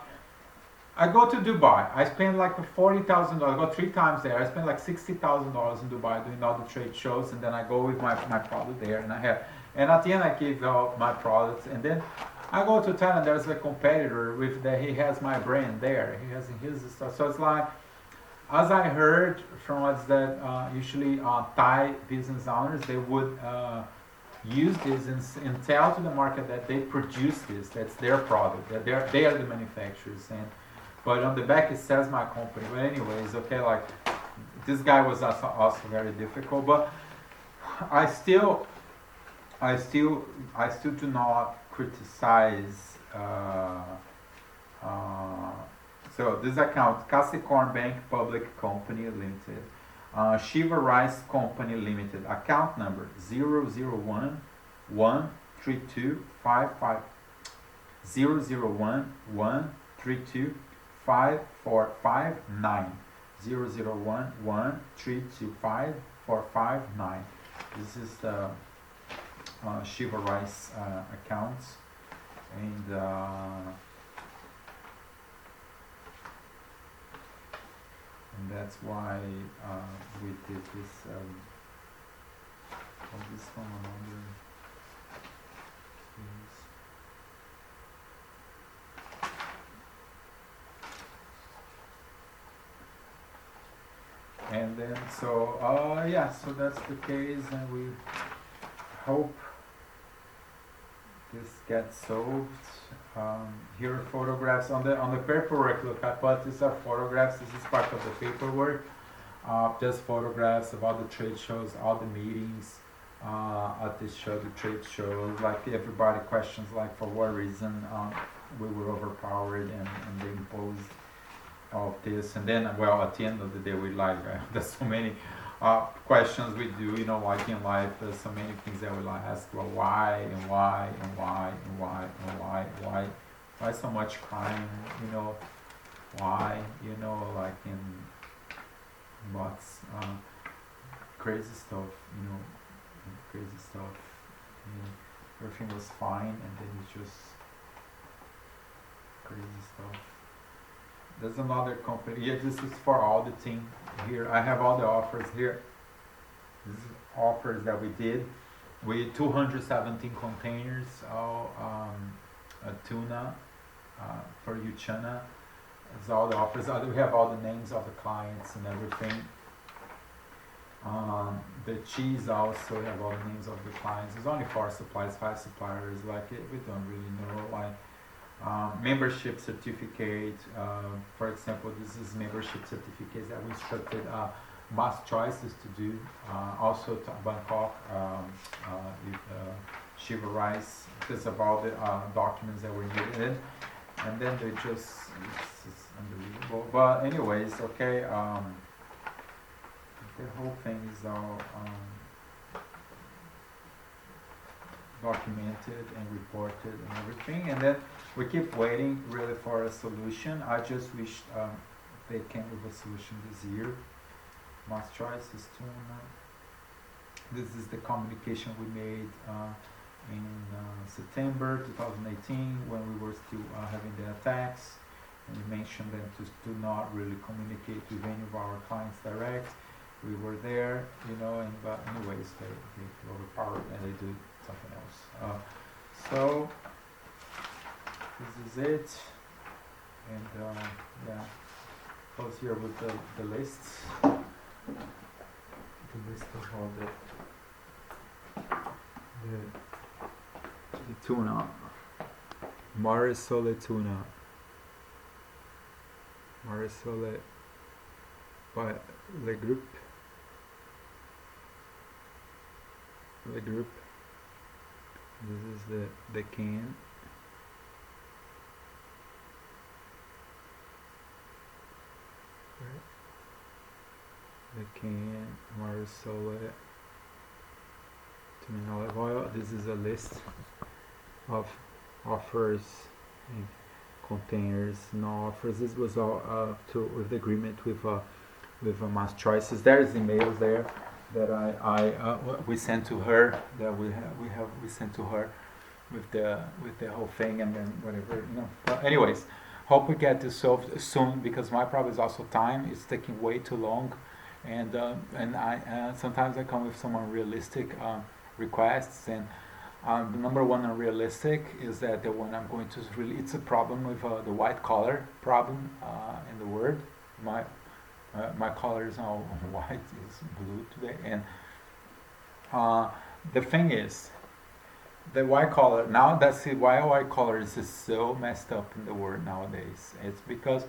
I go to Dubai. I spend like $40,000. I go 3 times there. I spend like $60,000 in Dubai doing all the trade shows, and then I go with my product there, and at the end I give out my products, and then I go to Thailand. There's a competitor he has my brand there. He has his stuff. So it's like, as I heard from us that usually Thai business owners, they would use this and tell to the market that they produce this, that's their product, that they are the manufacturers, but on the back it says my company. But anyways, okay, like this guy was also very difficult, but I still do not criticize. So this account, Capricorn Bank Public Company Limited. Cheeva Rice Company Limited, account number 001 132 55 001 132 5459 001 132 5459. This is the Cheeva Rice account, and that's why we did this. This one under and then so that's the case, and we hope this gets solved. Here are photographs on the paperwork. Look, I put these are photographs. This is part of the paperwork. Just photographs of all the trade shows, all the meetings at this show, the trade shows. Like everybody questions, like for what reason we were overpowered and they imposed all of this. And then, well, at the end of the day, we like there's so many questions we do, like in life, there's so many things that we like ask, well, why and why and why and why and why so much crime, why, like in what's crazy stuff, crazy stuff, everything was fine, and then it's just crazy stuff. There's another company. Yeah, this is for auditing. Here I have all the offers here. This is offers that we did. We 217 containers of tuna for Uchana. It's all the offers. We have all the names of the clients and everything. The cheese also have all the names of the clients. There's only 4 suppliers, 5 suppliers. Like we don't really know. Like membership certificate. For example, this is membership certificates that we instructed mass choices to do. Also to Bangkok, Cheeva writes this about the documents that were needed, and then they just it's unbelievable. But anyways, okay, the whole thing is all documented and reported and everything, and then we keep waiting really for a solution. I just wish they came with a solution this year. Mass choices tuna. This is the communication we made in September 2018 when we were still having the attacks, and we mentioned them to do not really communicate with any of our clients direct. We were there, you know, and but anyways, they overpowered and they do something else. So this is it, and yeah, close here with the lists. The list of all the tuna. Marisole tuna. Marisole by LEGroup. LEGroup. This is the can. The can, Marisole, tuna olive oil. This is a list of offers and containers, no offers. This was all with the agreement with mass choices. There's emails there that we sent to her, that we sent to her with the whole thing, and then whatever, you know. But anyways, hope we get this solved soon, because my problem is also time. It's taking way too long, and I sometimes I come with some unrealistic requests, and the number one unrealistic is that the one I'm going to really, it's a problem with the white collar problem in the word. My collar is now white, is blue today, and the thing is, the white collar, now that's why white collar is so messed up in the word nowadays. It's because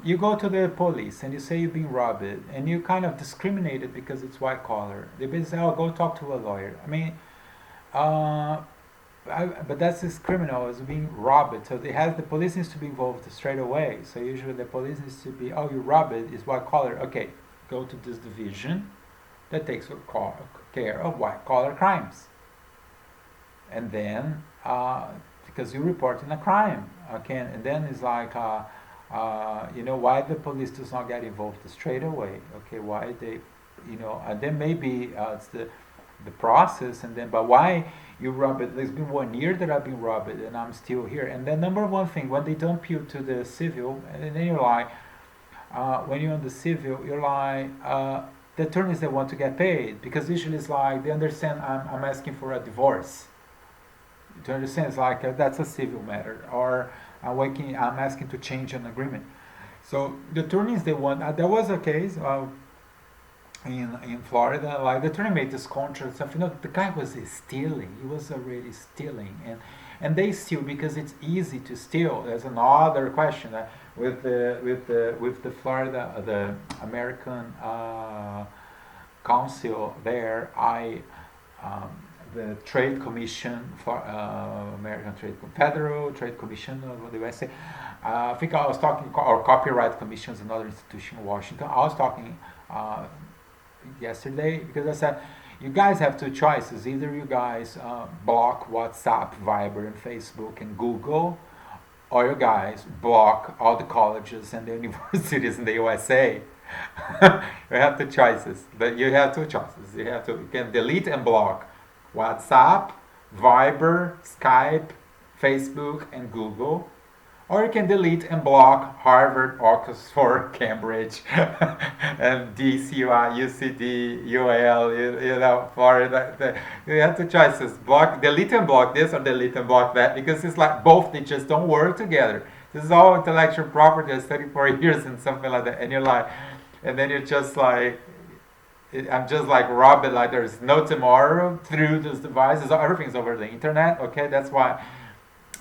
you go to the police and you say you've been robbed, and you kind of discriminate it because it's white collar. They basically say, oh, go talk to a lawyer. I mean, but that's this criminal is being robbed, so the police needs to be involved straight away. So usually the police needs to be, oh, you robbed, is white collar. Okay, go to this division that takes care of white collar crimes. And then, because you're reporting a crime, okay, and then it's like, you know, why the police does not get involved straight away, okay, why they, you know, and then maybe it's the process, and then, but why you rob it? It's been 1 year that I've been robbed, and I'm still here. And then number one thing, when they dump you to the civil, and then you're like, when you're on the civil, you're like, the attorneys, they want to get paid, because usually it's like, they understand I'm asking for a divorce. To understand, it's like that's a civil matter, or I'm asking to change an agreement. So the attorneys, they want. There was a case in Florida, like the attorney made this contract stuff. You know, the guy was stealing. He was already stealing, and they steal because it's easy to steal. There's another question with the Florida, the American Council there. The Trade Commission for American Federal Trade Commission of the USA. I think I was talking, or Copyright Commission is another institution in Washington. I was talking yesterday, because I said, you guys have two choices. Either you guys block WhatsApp, Viber, and Facebook, and Google, or you guys block all the colleges and the universities in the USA. You have two choices. You have two choices. You can delete and block WhatsApp, Viber, Skype, Facebook, and Google, or you can delete and block Harvard, Oxford, Cambridge, and DCUI, UCD, UL, you know, Florida. You have two choices: delete and block this, or delete and block that, because it's like both, they just don't work together. This is all intellectual property. I studied for years and something like that, and you're like, and then you're just like, I'm just like robbed, like there's no tomorrow through these devices. Everything's over the internet, okay? That's why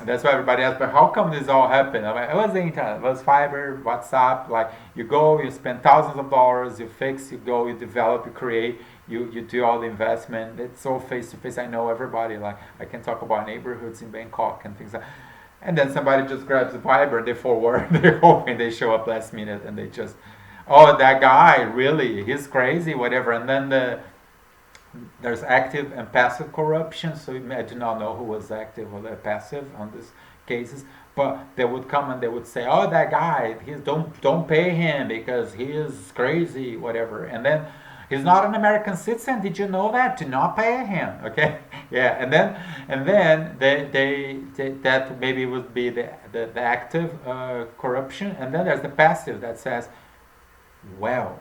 That's why everybody asks, but how come this all happened? I'm like, it was the internet, it was fiber, WhatsApp. Like you go, you spend thousands of dollars, you fix, you go, you develop, you create, you do all the investment. It's all face to face. I know everybody. Like I can talk about neighborhoods in Bangkok and things like. And then somebody just grabs the fiber, they forward, they're hoping they show up last minute, and they just, oh, that guy really, he's crazy, whatever. And then there's active and passive corruption, so I do not know who was active or passive on these cases, but they would come and they would say, oh, that guy, don't pay him because he is crazy, whatever. And then he's not an American citizen, did you know that? Do not pay him, okay? Yeah, and then they that maybe would be the active corruption, and then there's the passive that says, well,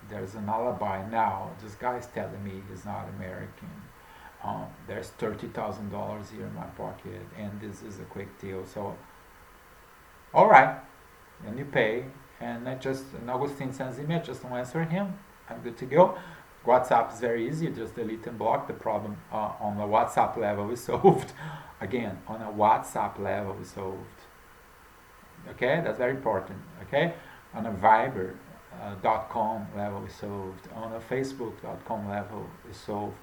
there's an alibi now. This guy's telling me he's not American. There's $30,000 here in my pocket, and this is a quick deal. So, all right, and you pay, and Augustin sends email. Just don't answer him. I'm good to go. WhatsApp is very easy. Just delete and block. The problem on the WhatsApp level is solved. Again, on a WhatsApp level is solved. Okay, that's very important. Okay, on a Viber. .com level is solved. On a Facebook.com level is solved.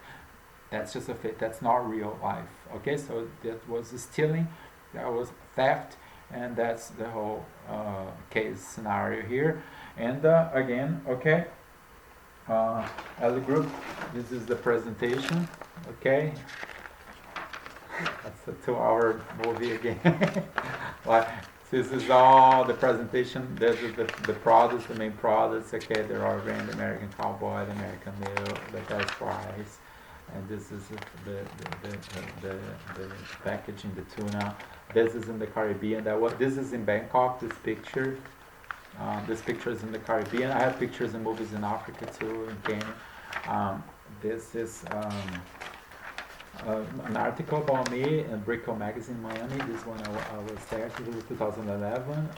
That's just a fit. That's not real life. Okay, so that was stealing, that was theft, and that's the whole case scenario here. And again, okay, LEGroup. This is the presentation. Okay, that's a 2-hour movie again. Like, this is all the presentation. This is the products, the main products. Okay, there are the American Cowboy, the American Meal, the French fries, and this is the packaging, the tuna. This is in the Caribbean. This is in Bangkok. This picture is in the Caribbean. I have pictures and movies in Africa too, in Kenya. This is an article about me in Brickell magazine, Miami. This one I was there. This was 2011.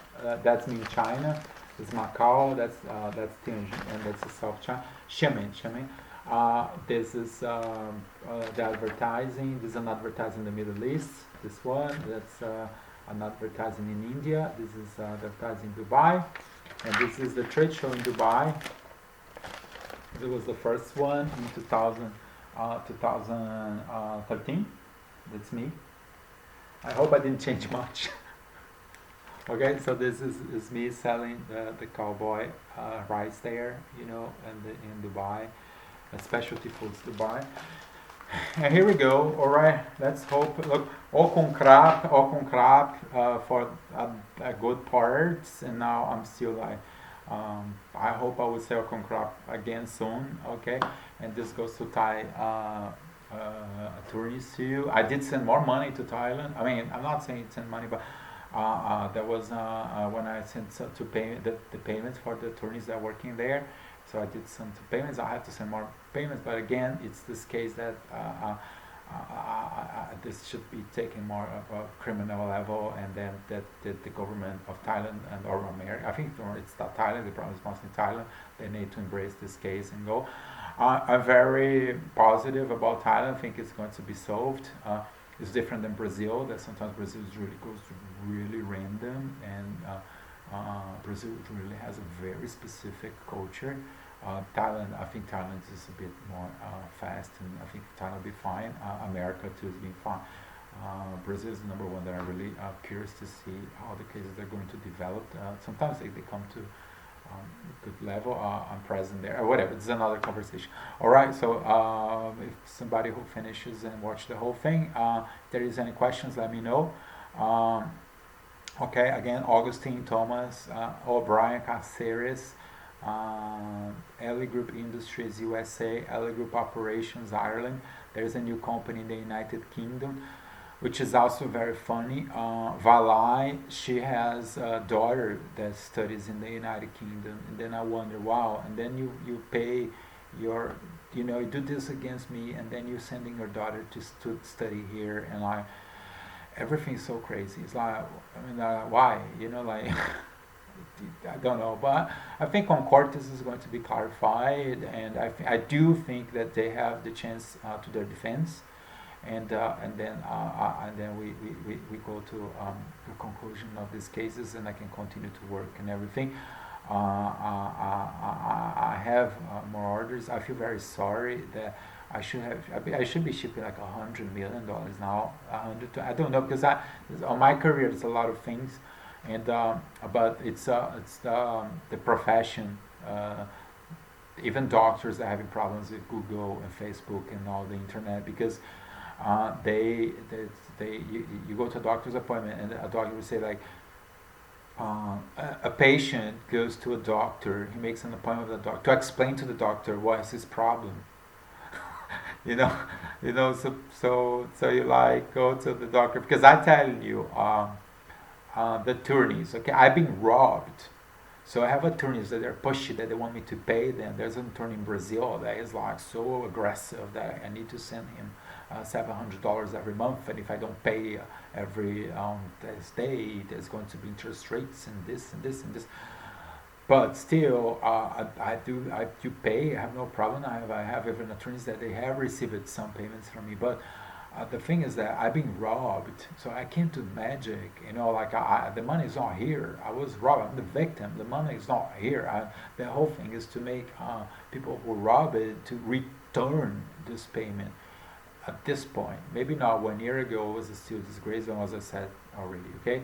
That's me in China. This is Macau. That's Tianjin, and that's the South China. Xiamen. This is the advertising. This is an advertising in the Middle East. This one. That's an advertising in India. This is advertising in Dubai, and this is the trade show in Dubai. This was the first one in 2013. That's me. I hope I didn't change much. Okay, so this is me selling the cowboy rice there, you know, in Dubai, specialty foods Dubai. And here we go. All right, let's hope. Look, all con crap for a good parts, and now I'm still like. I hope I will sell Concrop again soon, okay? And this goes to Thai tourists too. I did send more money to Thailand. I mean, I'm not saying send money, but there was when I sent to pay the payments for the tourists that are working there. So I did send payments. I had to send more payments, but again, it's this case that this should be taken more of a criminal level, and then that the government of Thailand and or America, I think it's not Thailand, the problem is mostly Thailand, they need to embrace this case and go. I'm very positive about Thailand. I think it's going to be solved. It's different than Brazil, that sometimes Brazil goes really random, and Brazil really has a very specific culture. Thailand, I think Thailand is a bit more fast, and I think Thailand will be fine. America too is being fine. Brazil is the number one that I'm really curious to see how the cases are going to develop. Sometimes they come to good level. I'm present there, or whatever. It's another conversation. All right. So if somebody who finishes and watch the whole thing, if there is any questions, let me know. Okay. Again, Augustin Tomas OBrien Caceres. LEGroup Industries USA, LEGroup Operations Ireland. There's a new company in the United Kingdom, which is also very funny. Valai, she has a daughter that studies in the United Kingdom, and then I wonder, wow, and then you pay your, you know, you do this against me, and then you're sending your daughter to study here, and like, everything's so crazy. It's like, I mean, why, you know, like, I don't know, but I think on court this is going to be clarified, and I do think that they have the chance to their defense, and then we go to the conclusion of these cases, and I can continue to work and everything. I have more orders. I feel very sorry that I should be shipping like $100 million now. 100 I don't know, because on my career there's a lot of things, and but it's the profession. Even doctors are having problems with Google and Facebook and all the internet, because you go to a doctor's appointment and a doctor will say like, a patient goes to a doctor, he makes an appointment with a doctor to explain to the doctor what is his problem. you know, so you like go to the doctor, because I tell you, the attorneys, okay, I've been robbed. So I have attorneys that are pushy, that they want me to pay them. There's an attorney in Brazil that is like so aggressive that I need to send him $700 every month, and if I don't pay every day, there's going to be interest rates and this and this and this. But still, I do pay. I have no problem. I have even attorneys that they have received some payments from me, but the thing is that I've been robbed, so I can't do magic. Like the money is not here. I was robbed. I'm the victim. The money is not here. The whole thing is to make people who rob it to return this payment. At this point, maybe not 1 year ago, it was still disgraceful, as I said already. Okay,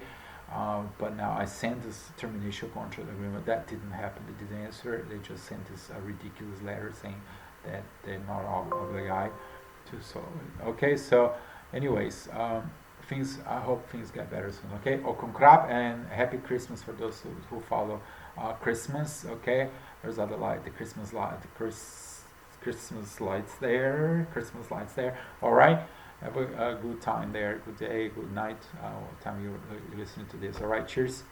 but now I sent this termination contract agreement. That didn't happen. They didn't answer. They just sent this ridiculous letter saying that they're not obligated. So okay, so anyways, I hope things get better soon. Okay, Okunkrap, and happy Christmas for those who follow Christmas. Okay, there's other light, the Christmas light, Christmas lights there. All right, have a good time there. Good day, good night. What time you're listening to this? All right, cheers.